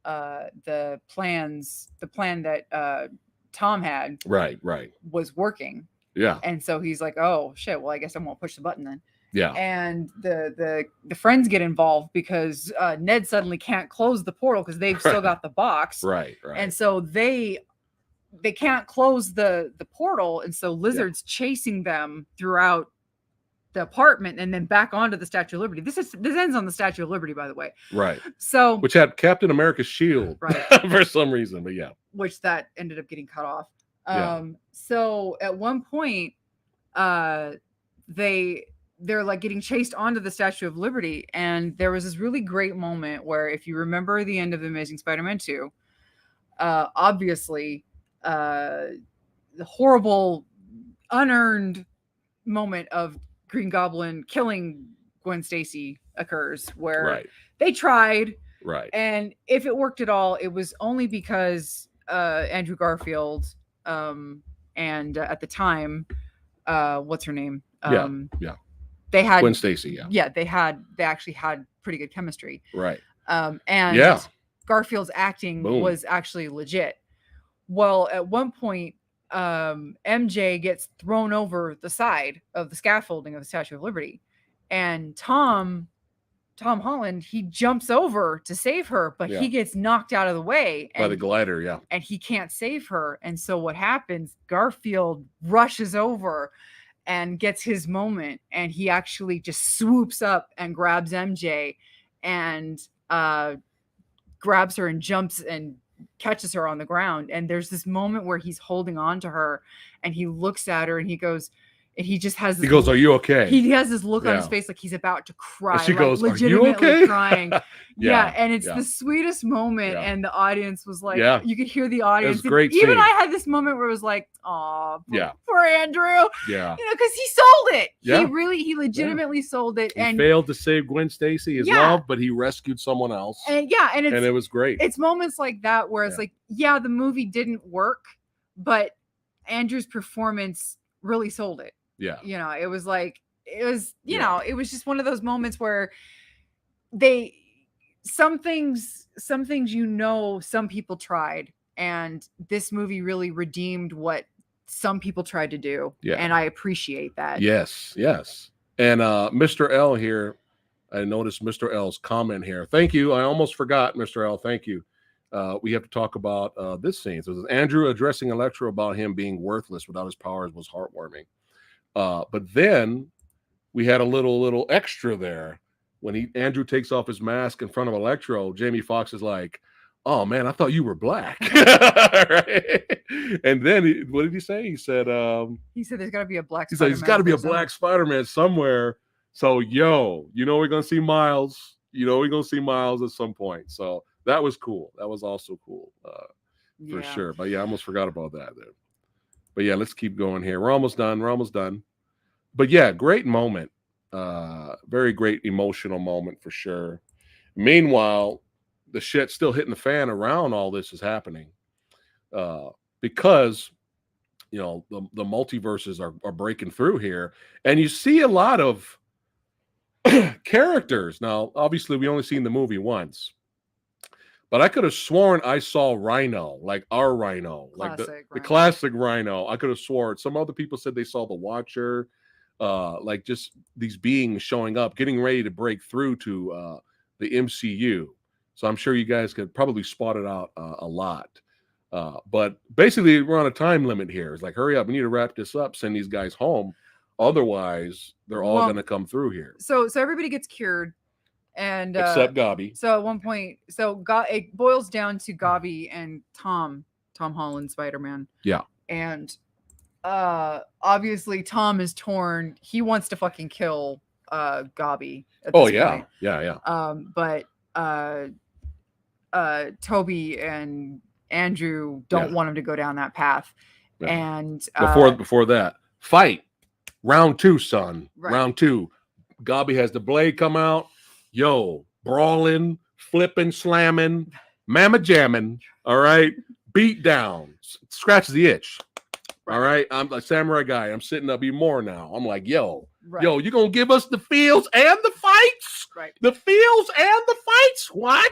the plan that Tom had was working. Yeah. And so he's like, oh shit, well, I guess I won't push the button then. Yeah. And the friends get involved because Ned suddenly can't close the portal because they've still got the box. Right. And so they can't close the portal, and so Lizard's chasing them throughout the apartment and then back onto the Statue of Liberty. This ends on the Statue of Liberty, by the way. Right. So which had Captain America's shield, right, for some reason, but yeah. Which that ended up getting cut off. Yeah. So at one point, they're like getting chased onto the Statue of Liberty, and there was this really great moment where, if you remember the end of The Amazing Spider-Man 2, obviously, the horrible, unearned moment of Green Goblin killing Gwen Stacy occurs, where they tried, and if it worked at all, it was only because Andrew Garfield and at the time, what's her name? They had Gwen Stacy. They actually had pretty good chemistry. Right. And Garfield's acting was actually legit. Well, at one point, MJ gets thrown over the side of the scaffolding of the Statue of Liberty, and Tom Holland, he jumps over to save her, but he gets knocked out of the way by the glider, and he can't save her. And so what happens? Garfield rushes over and gets his moment, and he actually just swoops up and grabs MJ and grabs her and jumps and catches her on the ground. And there's this moment where he's holding on to her, and he looks at her, and he goes, and he just has this, he goes, "Are you okay?" He has this look on his face like he's about to cry. And she like, goes, legitimately "Are you okay?" crying. And it's the sweetest moment, and the audience was like, you could hear the audience. Great even scene. I had this moment where it was like, "Aw, poor Andrew." Yeah, because he sold it. Yeah. He legitimately sold it. He and failed to save Gwen Stacy, his love, but he rescued someone else. And it was great. It's moments like that where it's like, the movie didn't work, but Andrew's performance really sold it. Yeah. It was like, it was just one of those moments where some things, some people tried, and this movie really redeemed what some people tried to do. Yeah. And I appreciate that. Yes. And Mr. L here, I noticed Mr. L's comment here. Thank you. I almost forgot, Mr. L. Thank you. We have to talk about this scene. So this is Andrew addressing Electro about him being worthless without his powers was heartwarming. But then we had a little extra there when Andrew takes off his mask in front of Electro. Jamie Foxx is like, "Oh man, I thought you were black." Right? And then what did he say? He said there's got to be a black. He said there's got to be a black Spider-Man somewhere. So we're gonna see Miles. We're gonna see Miles at some point. So that was cool. That was also cool for sure. But I almost forgot about that then. But let's keep going here. We're almost done. But great moment. Very great emotional moment for sure. Meanwhile, the shit's still hitting the fan around all this is happening. Because, the multiverses are breaking through here. And you see a lot of characters. Now, obviously, we only seen the movie once. But I could have sworn I saw Rhino, like our Rhino, like the classic Rhino. I could have sworn. Some other people said they saw the Watcher, like just these beings showing up, getting ready to break through to the MCU. So I'm sure you guys could probably spot it out a lot. But basically, we're on a time limit here. It's like, hurry up. We need to wrap this up, send these guys home. Otherwise, they're all going to come through here. So everybody gets cured. And except Gobby. So at one point, it boils down to Gobby and Tom Holland, Spider-Man. Yeah. And obviously Tom is torn. He wants to fucking kill Gobby. Oh yeah. Point. But Toby and Andrew don't want him to go down that path. Yeah. And before that, fight. Round 2, son. Right. Round 2. Gobby has the blade come out. Brawling, flipping, slamming, mama jamming. All right. Beat down. Scratch the itch. All right. I'm a samurai guy. I'm sitting up even more now. I'm like, you going to give us the feels and the fights? Right. The feels and the fights? What?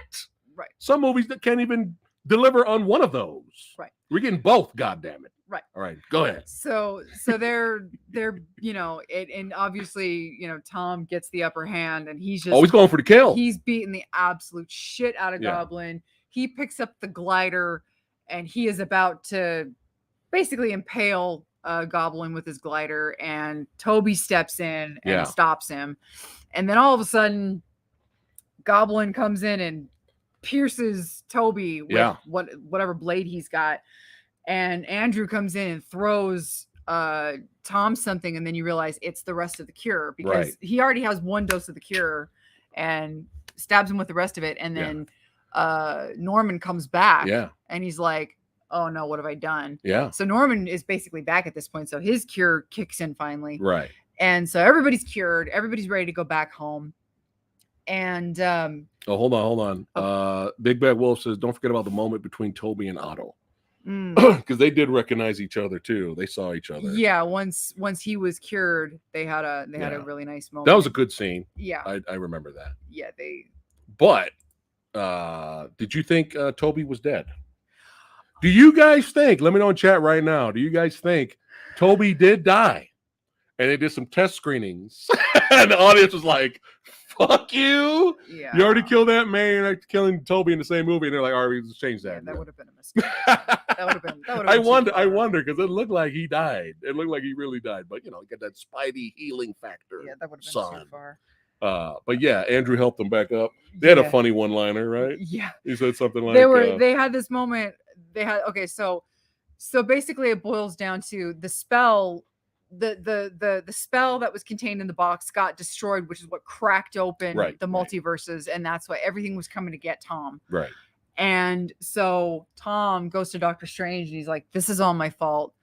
Right. Some movies that can't even deliver on one of those. Right. We're getting both, goddammit. Right. All right. Go ahead. So they're and obviously, Tom gets the upper hand, and he's just always going for the kill. He's beating the absolute shit out of Goblin. He picks up the glider, and he is about to basically impale Goblin with his glider, and Toby steps in and Yeah. stops him. And then all of a sudden, Goblin comes in and pierces Toby with Yeah. whatever blade he's got. And Andrew comes in and throws Tom something, and then you realize it's the rest of the cure, because Right. he already has one dose of the cure and stabs him with the rest of it. And then Norman comes back, Yeah. and he's like, oh no, what have I done? Yeah. So Norman is basically back at this point. So his cure kicks in finally. Right. And so everybody's cured. Everybody's ready to go back home. And oh, hold on. Okay. Big Bad Wolf says, don't forget about the moment between Toby and Otto. Because they did recognize each other too. They saw each other. Yeah, once he was cured, they had a really nice moment. That was a good scene. Yeah. I remember that. Yeah, But did you think Toby was dead? Do you guys think, let me know in chat right now, do you guys think Toby did die? And they did some test screenings. And the audience was like, fuck you. Yeah. You already killed that man. You're killing Toby in the same movie. And they're like, all right, let's change that. Yeah, that would have been a mistake. that would have been I wonder, because it looked like he died. It looked like he really died. But, you know, get that Spidey healing factor. Yeah, that would have been too far. But yeah, Andrew helped them back up. They had a funny one-liner, right? Yeah. He said something like they had this moment. So basically it boils down to the spell. The spell that was contained in the box got destroyed, which is what cracked open the multiverses, and that's why everything was coming to get Tom. Right. And so Tom goes to Doctor Strange and he's like, this is all my fault.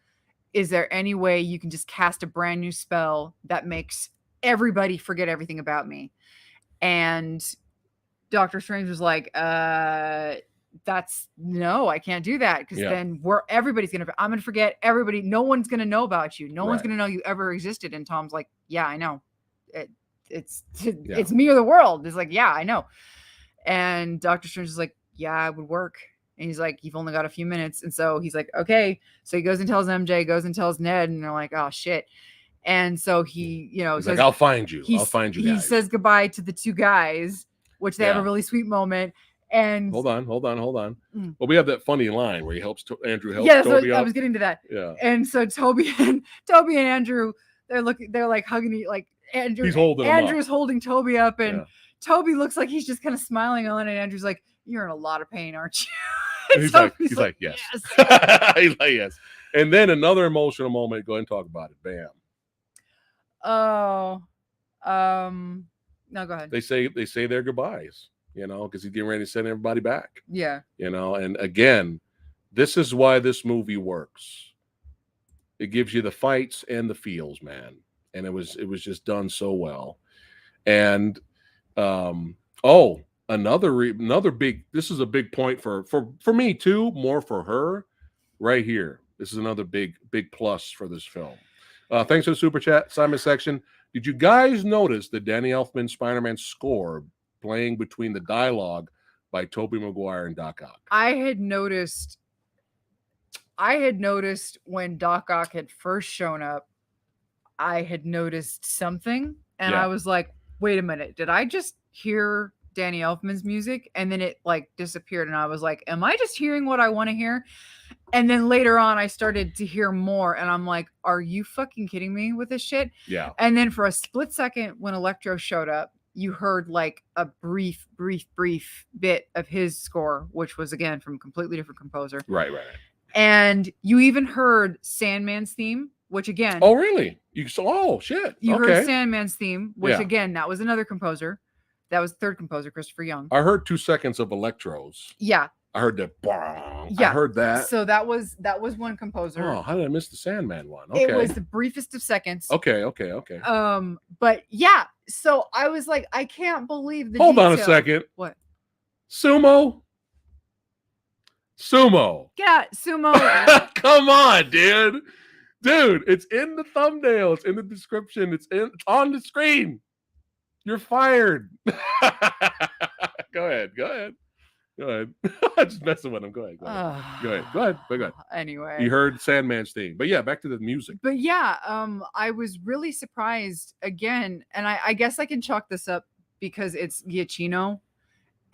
Is there any way you can just cast a brand new spell that makes everybody forget everything about me? And Doctor Strange was like, that's no, I can't do that, because then I'm gonna forget everybody. No one's gonna know about you. No one's gonna know you ever existed. And Tom's like, yeah, I know. It's me or the world. It's like, yeah, I know. And Doctor Strange is like, yeah, it would work. And he's like, you've only got a few minutes. And so he's like, okay. So he goes and tells MJ, goes and tells Ned, and they're like, oh shit. And so he, he's like, I'll find you. I'll find you. He says goodbye to the two guys, which they have a really sweet moment. And hold on. Well, we have that funny line where he helps Andrew helps Toby up. I was getting to that. Yeah. And so Toby and Andrew, they're like hugging, like Andrew's holding Toby up, and Toby looks like he's just kind of smiling on it. And Andrew's like, you're in a lot of pain, aren't you? And he's like, yes. He's like, yes. And then another emotional moment. Go ahead and talk about it. Bam. Oh, no, go ahead. They say their goodbyes, because he's getting ready to send everybody back. Yeah. And again, this is why this movie works. It gives you the fights and the feels, man. And it was just done so well. And another big, this is a big point for me too, more for her right here. This is another big plus for this film. Thanks for the super chat, Simon Section. Did you guys notice the Danny Elfman Spider-Man score playing between the dialogue by Tobey Maguire and Doc Ock? I had noticed when Doc Ock had first shown up, I had noticed something, and I was like, wait a minute, did I just hear Danny Elfman's music? And then it like disappeared, and I was like, am I just hearing what I want to hear? And then later on I started to hear more, and I'm like, are you fucking kidding me with this shit? Yeah. And then for a split second when Electro showed up, you heard like a brief bit of his score, which was again from a completely different composer. Right. And you even heard Sandman's theme, which again, oh really? You saw? Oh shit. You heard Sandman's theme, which again, that was another composer. That was the third composer, Christopher Young. I heard 2 seconds of Electros. Yeah. I heard that. Bong. Yeah. I heard that. So that was one composer. Oh, how did I miss the Sandman one? Okay. It was the briefest of seconds. Okay. But yeah, so I was like, I can't believe the Hold on a second. What? Sumo. Yeah, Sumo. Come on, dude. Dude, it's in the thumbnail. It's in the description. It's on the screen. You're fired. Go ahead. I'm just messing with him. Go ahead. Anyway. You heard Sandman's theme. But yeah, back to the music. But yeah, I was really surprised again. And I guess I can chalk this up because it's Giacchino.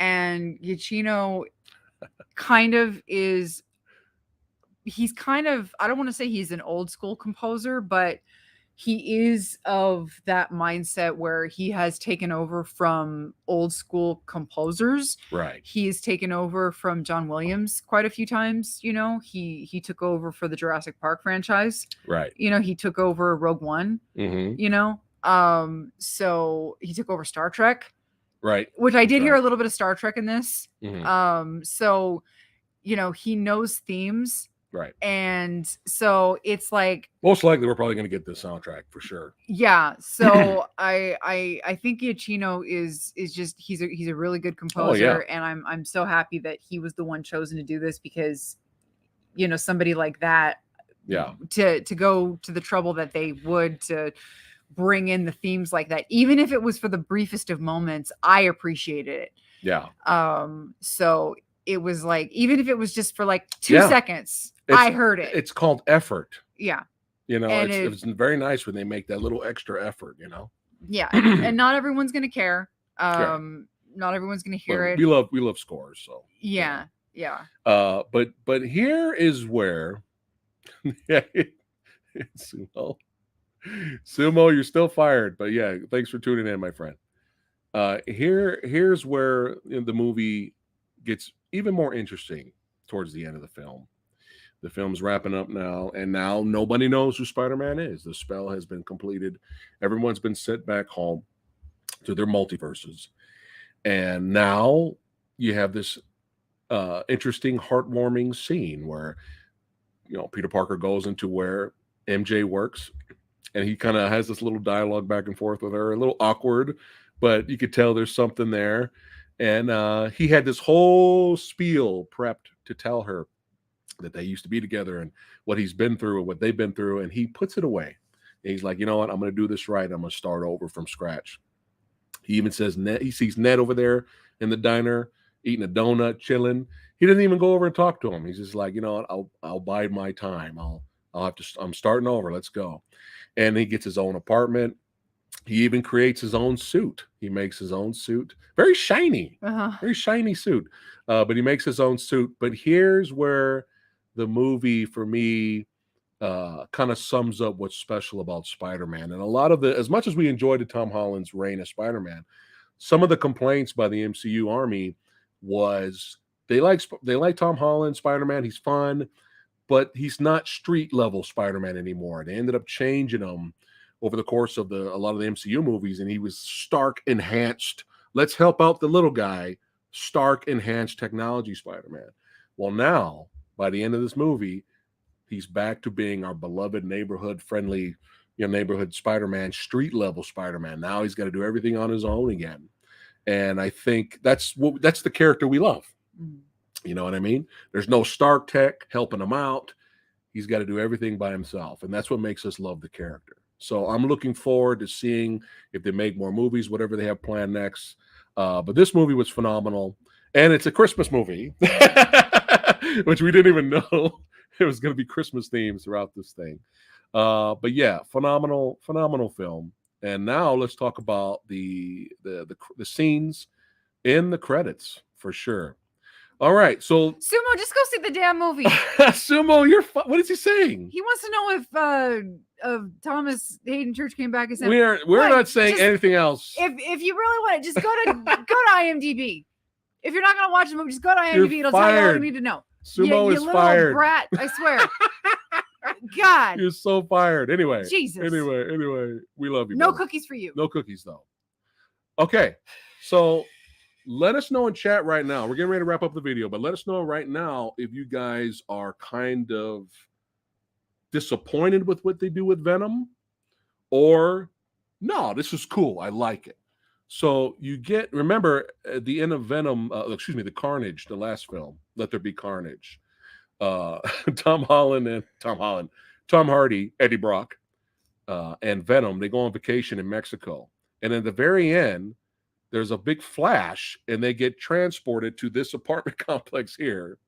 And Giacchino kind of is he's kind of, I don't want to say he's an old school composer, but he is of that mindset where he has taken over from old school composers. Right. He's taken over from John Williams quite a few times. You know, he took over for the Jurassic Park franchise. Right. You know, he took over Rogue One. Mm-hmm. You know, so he took over Star Trek. Right. Which I did That's hear right. a little bit of Star Trek in this. Mm-hmm. So, you know, he knows themes. Right. And so it's like, most likely we're probably going to get this soundtrack for sure. Yeah. So I think Giacchino is just he's a really good composer, and I'm so happy that he was the one chosen to do this, because, you know, somebody like that, to go to the trouble that they would to bring in the themes like that, even if it was for the briefest of moments, I appreciated it. Yeah. So it was like, even if it was just for like 2 seconds, I heard it. It's called effort. Yeah. You know, it's very nice when they make that little extra effort, you know? Yeah. And not everyone's going to care. Not everyone's going to hear it. We love scores. So yeah. Yeah. But here is where, Sumo, you're still fired, but yeah, thanks for tuning in, my friend. Here's where the movie gets even more interesting towards the end of the film. The film's wrapping up now, and now nobody knows who Spider-Man is. The spell has been completed. Everyone's been sent back home to their multiverses. And now you have this interesting, heartwarming scene where, you know, Peter Parker goes into where MJ works, and he kind of has this little dialogue back and forth with her, a little awkward, but you could tell there's something there. And he had this whole spiel prepped to tell her that they used to be together and what he's been through and what they've been through. And he puts it away. And he's like, you know what? I'm going to do this right. I'm going to start over from scratch. He even says he sees Ned over there in the diner eating a donut, chilling. He doesn't even go over and talk to him. He's just like, you know what? I'll bide my time. I'm starting over. Let's go. And he gets his own apartment. He even creates his own suit. He makes his own suit. Very shiny. Very shiny suit. But he makes his own suit. But here's where the movie, for me, kind of sums up what's special about Spider-Man. And a lot of as much as we enjoyed Tom Holland's reign as Spider-Man, some of the complaints by the MCU army was they like Tom Holland, Spider-Man. He's fun, but he's not street level Spider-Man anymore. They ended up changing him over the course of a lot of the MCU movies, and he was Stark enhanced. Let's help out the little guy. Stark enhanced technology Spider-Man. Well, now by the end of this movie, he's back to being our beloved neighborhood friendly, neighborhood Spider-Man, street level Spider-Man. Now he's got to do everything on his own again. And I think that's the character we love. You know what I mean? There's no Stark tech helping him out. He's got to do everything by himself. And that's what makes us love the character. So I'm looking forward to seeing if they make more movies, whatever they have planned next. But this movie was phenomenal. And it's a Christmas movie, which we didn't even know it was going to be Christmas themes throughout this thing. But yeah, phenomenal film. And now let's talk about the scenes in the credits for sure. All right, so Sumo, just go see the damn movie. Sumo, what is he saying? He wants to know if Thomas Hayden Church came back and said, we're not saying anything else. If you really want it, just go to IMDb. If you're not going to watch the movie, just go to IMDb. It'll tell you all you need to know. Sumo is fired. Brat, I swear. God. You're so fired. Anyway. Jesus. Anyway, we love you. No brother. cookies for you. No cookies, though. Okay, so let us know in chat right now. We're getting ready to wrap up the video, but let us know right now if you guys are kind of disappointed with what they do with Venom, or no, this is cool. I like it. So remember at the end of Venom, the Carnage, the last film, Let There Be Carnage. Tom Hardy, Eddie Brock, and Venom, they go on vacation in Mexico. And at the very end, there's a big flash, and they get transported to this apartment complex here.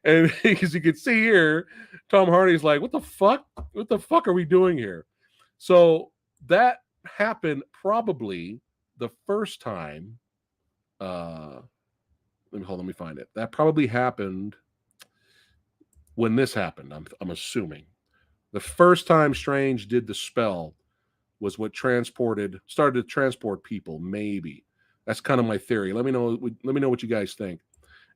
And as you can see here, Tom Hardy's like, what the fuck? What the fuck are we doing here? So that happened probably the first time. Let me find it. That probably happened. when this happened. I'm assuming the first time Strange did the spell was what started to transport people. Maybe that's kind of my theory. Let me know. Let me know what you guys think.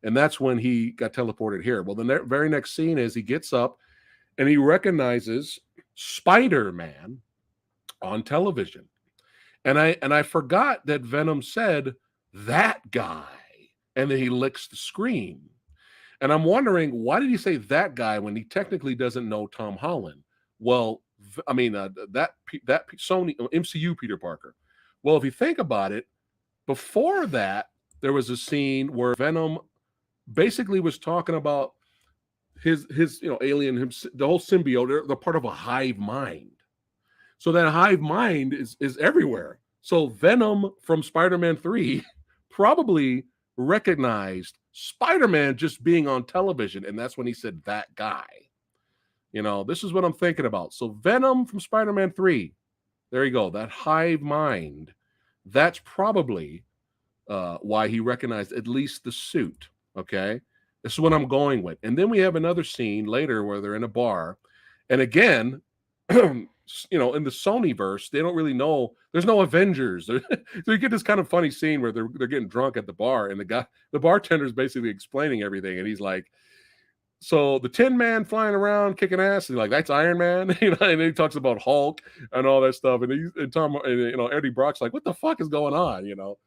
And that's when he got teleported here. Well, the very next scene is he gets up and he recognizes Spider-Man on television. And I forgot that Venom said that guy, and then he licks the screen. And I'm wondering, why did he say that guy when he technically doesn't know Tom Holland? Well, I mean, that Sony MCU Peter Parker. Well, if you think about it, before that, there was a scene where Venom basically was talking about his alien, the whole symbiote. They're part of a hive mind. So that hive mind is everywhere. So Venom from Spider-Man 3 probably recognized Spider-Man just being on television, and that's when he said that guy. This is what I'm thinking about. So Venom from Spider-Man 3, there you go, that hive mind. That's probably why he recognized at least the suit. Okay, this is what I'm going with. And then we have another scene later where they're in a bar, and again, in the Sonyverse, they don't really know. There's no Avengers. So you get this kind of funny scene where they're getting drunk at the bar, and the bartender is basically explaining everything, and he's like, "So the Tin Man flying around kicking ass," and like, "That's Iron Man," and then he talks about Hulk and all that stuff, and Eddie Brock's like, "What the fuck is going on?" You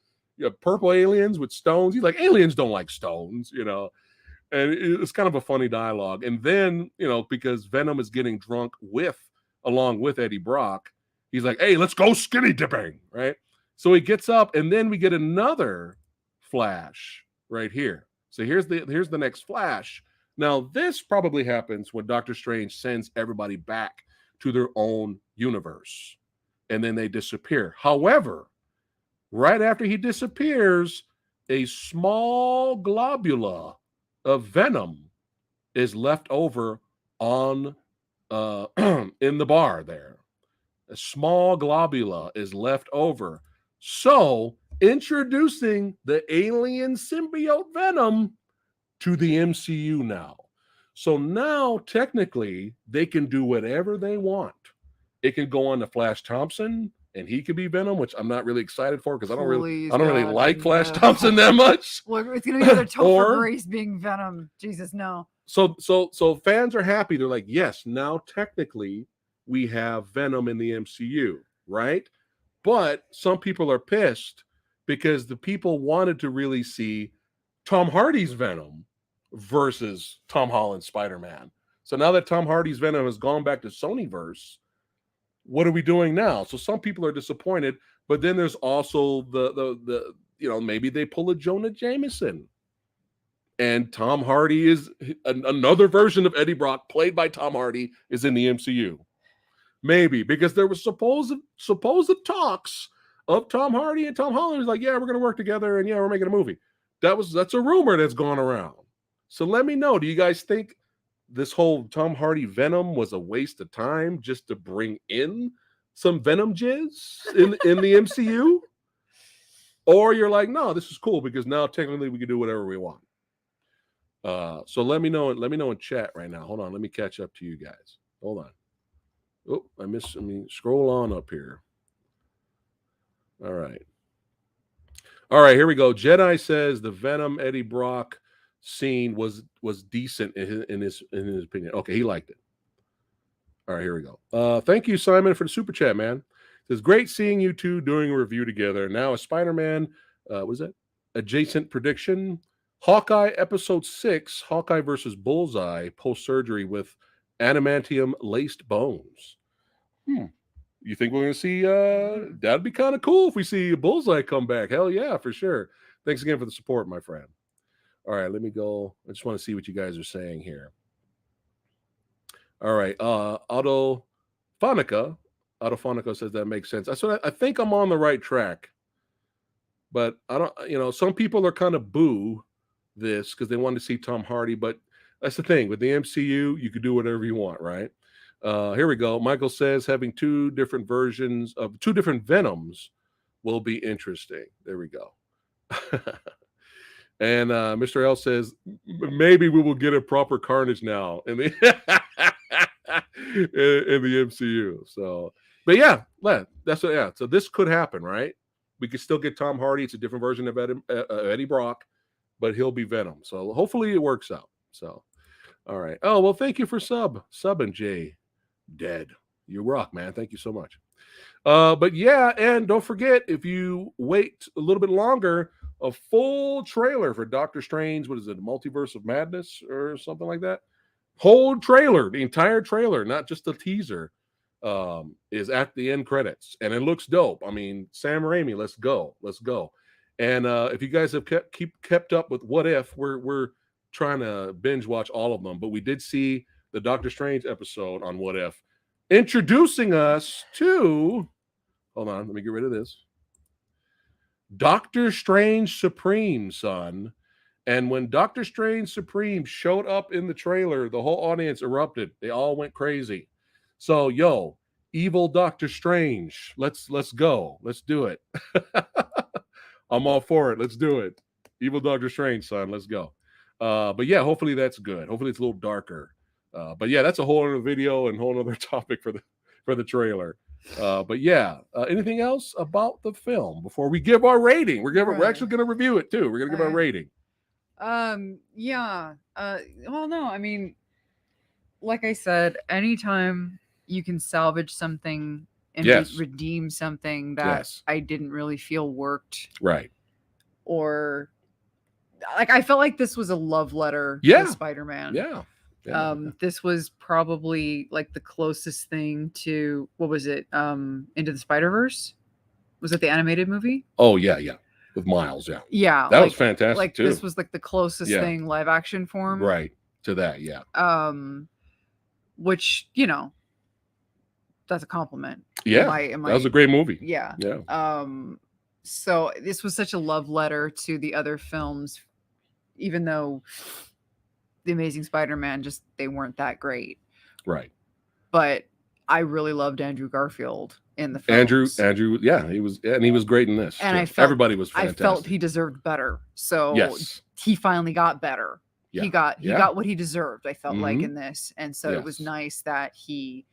have purple aliens with stones. He's like, "Aliens don't like stones," and it's kind of a funny dialogue. And then, because Venom is getting drunk along with Eddie Brock, he's like, "Hey, let's go skinny dipping," right? So he gets up, and then we get another flash right here. So here's the next flash. Now, this probably happens when Doctor Strange sends everybody back to their own universe, and then they disappear. However, right after he disappears, a small globula of Venom is left over on in the bar there. A small globula is left over. So, introducing the alien symbiote Venom to the MCU now. So now, technically, they can do whatever they want. It can go on to Flash Thompson, and he could be Venom, which I'm not really excited for because I don't really like Flash Thompson that much. Well, it's gonna be another Topher Grace being Venom. Jesus, no. So fans are happy. They're like, yes, now technically we have Venom in the MCU, right? But some people are pissed because the people wanted to really see Tom Hardy's Venom versus Tom Holland's Spider-Man. So now that Tom Hardy's Venom has gone back to Sonyverse, what are we doing now? So some people are disappointed, but then there's also the maybe they pull a Jonah Jameson. And Tom Hardy is another version of Eddie Brock, played by Tom Hardy, is in the MCU. Maybe because there was supposed talks of Tom Hardy and Tom Holland. Is like, yeah, we're going to work together, and yeah, we're making a movie. That's a rumor that's gone around. So let me know. Do you guys think this whole Tom Hardy Venom was a waste of time just to bring in some Venom jizz in the MCU? Or you're like, no, this is cool because now technically we can do whatever we want. So let me know in chat right now. Hold on, let me catch up to you guys. Hold on. Oh, I mean, scroll on up here. All right, here we go. Jedi says the Venom Eddie Brock scene was decent in his opinion. Okay, he liked it. All right, here we go. Thank you, Simon, for the super chat, man. It says, great seeing you two doing a review together. Now a Spider-Man, was that adjacent prediction? Hawkeye episode 6, Hawkeye versus Bullseye post-surgery with adamantium laced bones. You think we're going to see, that'd be kind of cool if we see Bullseye come back. Hell yeah, for sure. Thanks again for the support, my friend. All right, let me go. I just want to see what you guys are saying here. All right, Autophonica says that makes sense. I think I'm on the right track. But I don't, some people are kind of boo this because they want to see Tom Hardy, but that's the thing with the MCU, you could do whatever you want, right? Here we go. Michael says having two different versions of two different Venoms will be interesting. There we go. And Mr. L says, maybe we will get a proper Carnage now in the in the MCU. So, but yeah, that's what, yeah. So this could happen, right? We could still get Tom Hardy. It's a different version of Eddie Brock, but he'll be Venom. So hopefully it works out. So, all right. Oh, well, thank you for subbing, Jay. Dead. You rock, man. Thank you so much. But yeah, and don't forget, if you wait a little bit longer, a full trailer for Doctor Strange, what is it, Multiverse of Madness or something like that? Whole trailer, the entire trailer, not just a teaser, is at the end credits. And it looks dope. I mean, Sam Raimi, let's go. And if you guys have kept up with What If, we're trying to binge watch all of them. But we did see the Doctor Strange episode on What If, introducing us to, hold on, let me get rid of this, Doctor Strange Supreme, son. And when Doctor Strange Supreme showed up in the trailer, the whole audience erupted. They all went crazy. So, yo, evil Doctor Strange, let's go. Let's do it. I'm all for it. Let's do it. Evil Doctor Strange, son, let's go. But yeah, hopefully that's good. Hopefully it's a little darker. But yeah, that's a whole other video and whole other topic for the trailer. But yeah, anything else about the film before we give our rating? We're actually going to review it too. We're going to give our rating. Yeah. Well, no, I mean, like I said, anytime you can salvage something and redeem something that I didn't really feel worked, right? Or like I felt like this was a love letter to Spider-Man. Yeah. This was probably like the closest thing to, what was it? Into the Spider-Verse? Was it the animated movie? Oh yeah. With Miles, yeah, that was fantastic. Like too. This was like the closest thing live action form, right, to that. Yeah. Which that's a compliment. Yeah, that was a great movie. Yeah. So this was such a love letter to the other films, even though The Amazing Spider-Man they weren't that great. Right. But I really loved Andrew Garfield in the films. Andrew, yeah, he was great in this. And I felt everybody was fantastic. I felt he deserved better. So he finally got better. Yeah. He got what he deserved, I felt like, in this. And so it was nice that he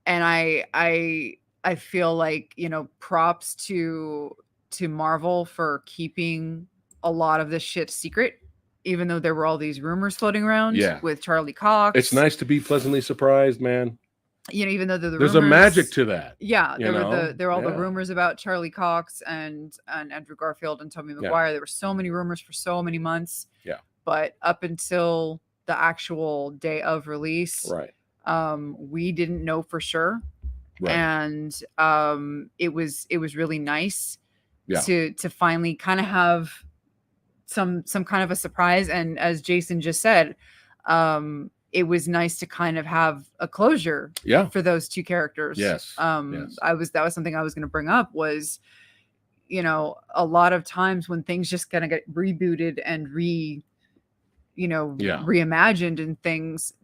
and I feel like, props to Marvel for keeping a lot of this shit secret, even though there were all these rumors floating around with Charlie Cox. It's nice to be pleasantly surprised, man. Even though there's rumors, a magic to that. Yeah, there were all the rumors about Charlie Cox and Andrew Garfield and Tobey Maguire. There were so many rumors for so many months. Yeah. But up until the actual day of release, right, we didn't know for sure. Right. And it was really nice to finally kind of have some kind of a surprise. And as Jason just said, it was nice to kind of have a closure for those two characters. Yes. That was something I was going to bring up was, a lot of times when things just kind of get rebooted and reimagined and things,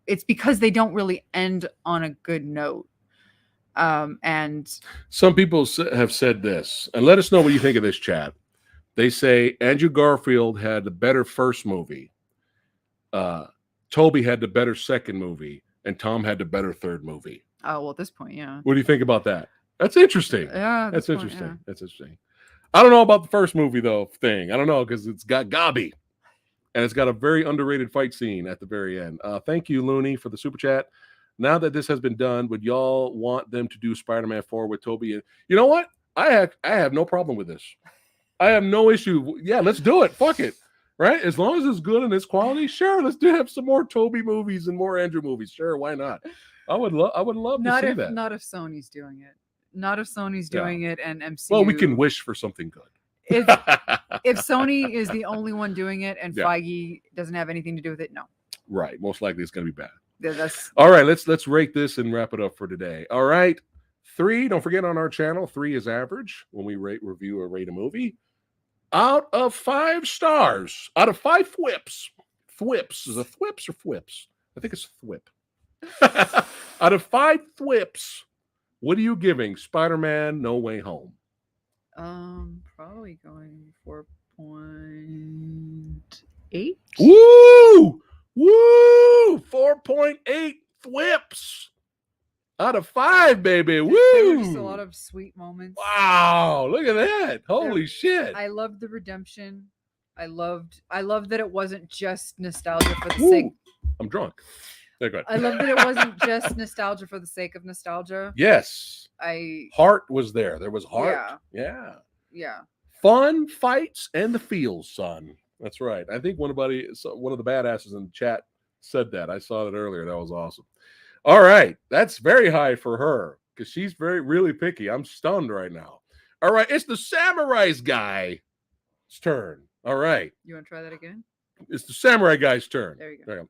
it's because they don't really end on a good note. And some people have said this, and let us know what you think of this, chat. They say Andrew Garfield had the better first movie. Toby had the better second movie, and Tom had the better third movie. Oh, well, at this point, yeah. What do you think about that? That's interesting. Yeah, that's interesting. Yeah. That's interesting. I don't know about the first movie though thing. I don't know because it's got Gabi, and it's got a very underrated fight scene at the very end. Thank you, Looney, for the super chat. Now that this has been done, would y'all want them to do Spider-Man 4 with Toby? And you know what? I have no problem with this. I have no issue. Yeah, let's do it. Fuck it. Right? As long as it's good and it's quality, sure. Let's have some more Toby movies and more Andrew movies. Sure, why not? I would love to see that. Not if Sony's doing it. Not if Sony's doing it and MCU. Well, we can wish for something good. If Sony is the only one doing it and Feige doesn't have anything to do with it, no. Right. Most likely it's going to be bad. Yeah, all right. Let's rate this and wrap it up for today. All right. 3. Don't forget on our channel, 3 is average when we review or rate a movie. Out of 5 stars, out of 5 thwips. Thwips. Is it thwips or thwips? I think it's thwip. Out of 5 thwips, what are you giving Spider-Man No Way Home? Probably going 4.8. Woo! Woo! 4.8 thwips out of 5, baby. Woo! There were just a lot of sweet moments. Wow, look at that. Holy shit. I loved the redemption. I loved that it wasn't just nostalgia for the sake. I'm drunk. There, go ahead. I love that it wasn't just nostalgia for the sake of nostalgia. Yes. I Heart was there. There was heart. Yeah. Yeah. Fun, fights, and the feels, son. That's right. I think one of the badasses in the chat said that. I saw that earlier. That was awesome. All right. That's very high for her because she's really picky. I'm stunned right now. All right. It's the Samurai's guy's turn. All right. You want to try that again? It's the Samurai Guy's turn. There you go.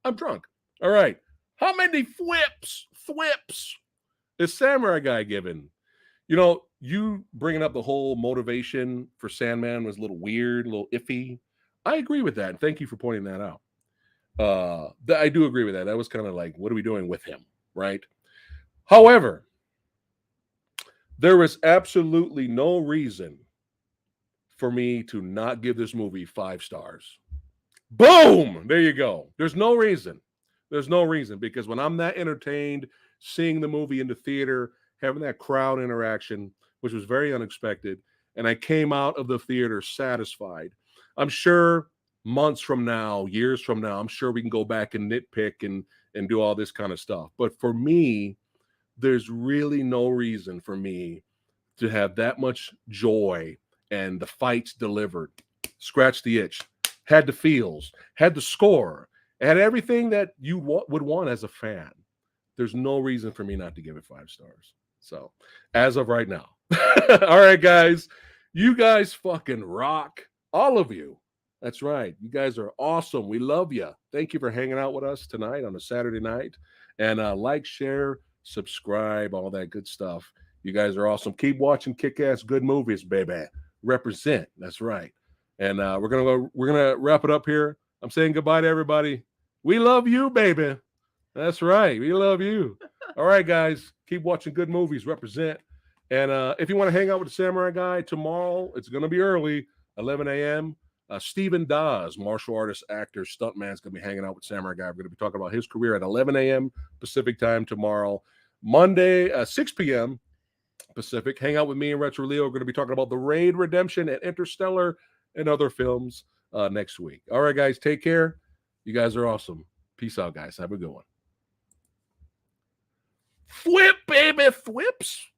I'm drunk. All right. How many thwips is Samurai Guy given? You know, you bringing up the whole motivation for Sandman was a little weird, a little iffy. I agree with that. And thank you for pointing that out. I do agree with that. That was kind of like, what are we doing with him? Right. However, there was absolutely no reason for me to not give this movie 5 stars. Boom! There you go. There's no reason. Because when I'm that entertained, seeing the movie in the theater, having that crowd interaction, which was very unexpected, and I came out of the theater satisfied. I'm sure months from now, years from now, I'm sure we can go back and nitpick and do all this kind of stuff. But for me, there's really no reason for me to have that much joy and the fights delivered. Scratch the itch. Had the feels. Had the score. Had everything that you would want as a fan. There's no reason for me not to give it 5 stars. So, as of right now. All right, guys. You guys fucking rock. All of you. That's right. You guys are awesome. We love you. Thank you for hanging out with us tonight on a Saturday night. And like, share, subscribe, all that good stuff. You guys are awesome. Keep watching kick-ass good movies, baby. Represent. That's right. And we're gonna wrap it up here. I'm saying goodbye to everybody. We love you, baby. That's right. We love you. All right, guys. Keep watching good movies. Represent. And if you want to hang out with the Samurai Guy tomorrow, it's going to be early, 11 a.m. Stephen Dawes, martial artist, actor, stuntman, is going to be hanging out with Samurai Guy. We're going to be talking about his career at 11 a.m. Pacific time tomorrow. Monday, 6 p.m. Pacific. Hang out with me and Retro Leo. We're going to be talking about The Raid, Redemption, and Interstellar and other films next week. All right, guys. Take care. You guys are awesome. Peace out, guys. Have a good one. Thwip, baby. Thwips.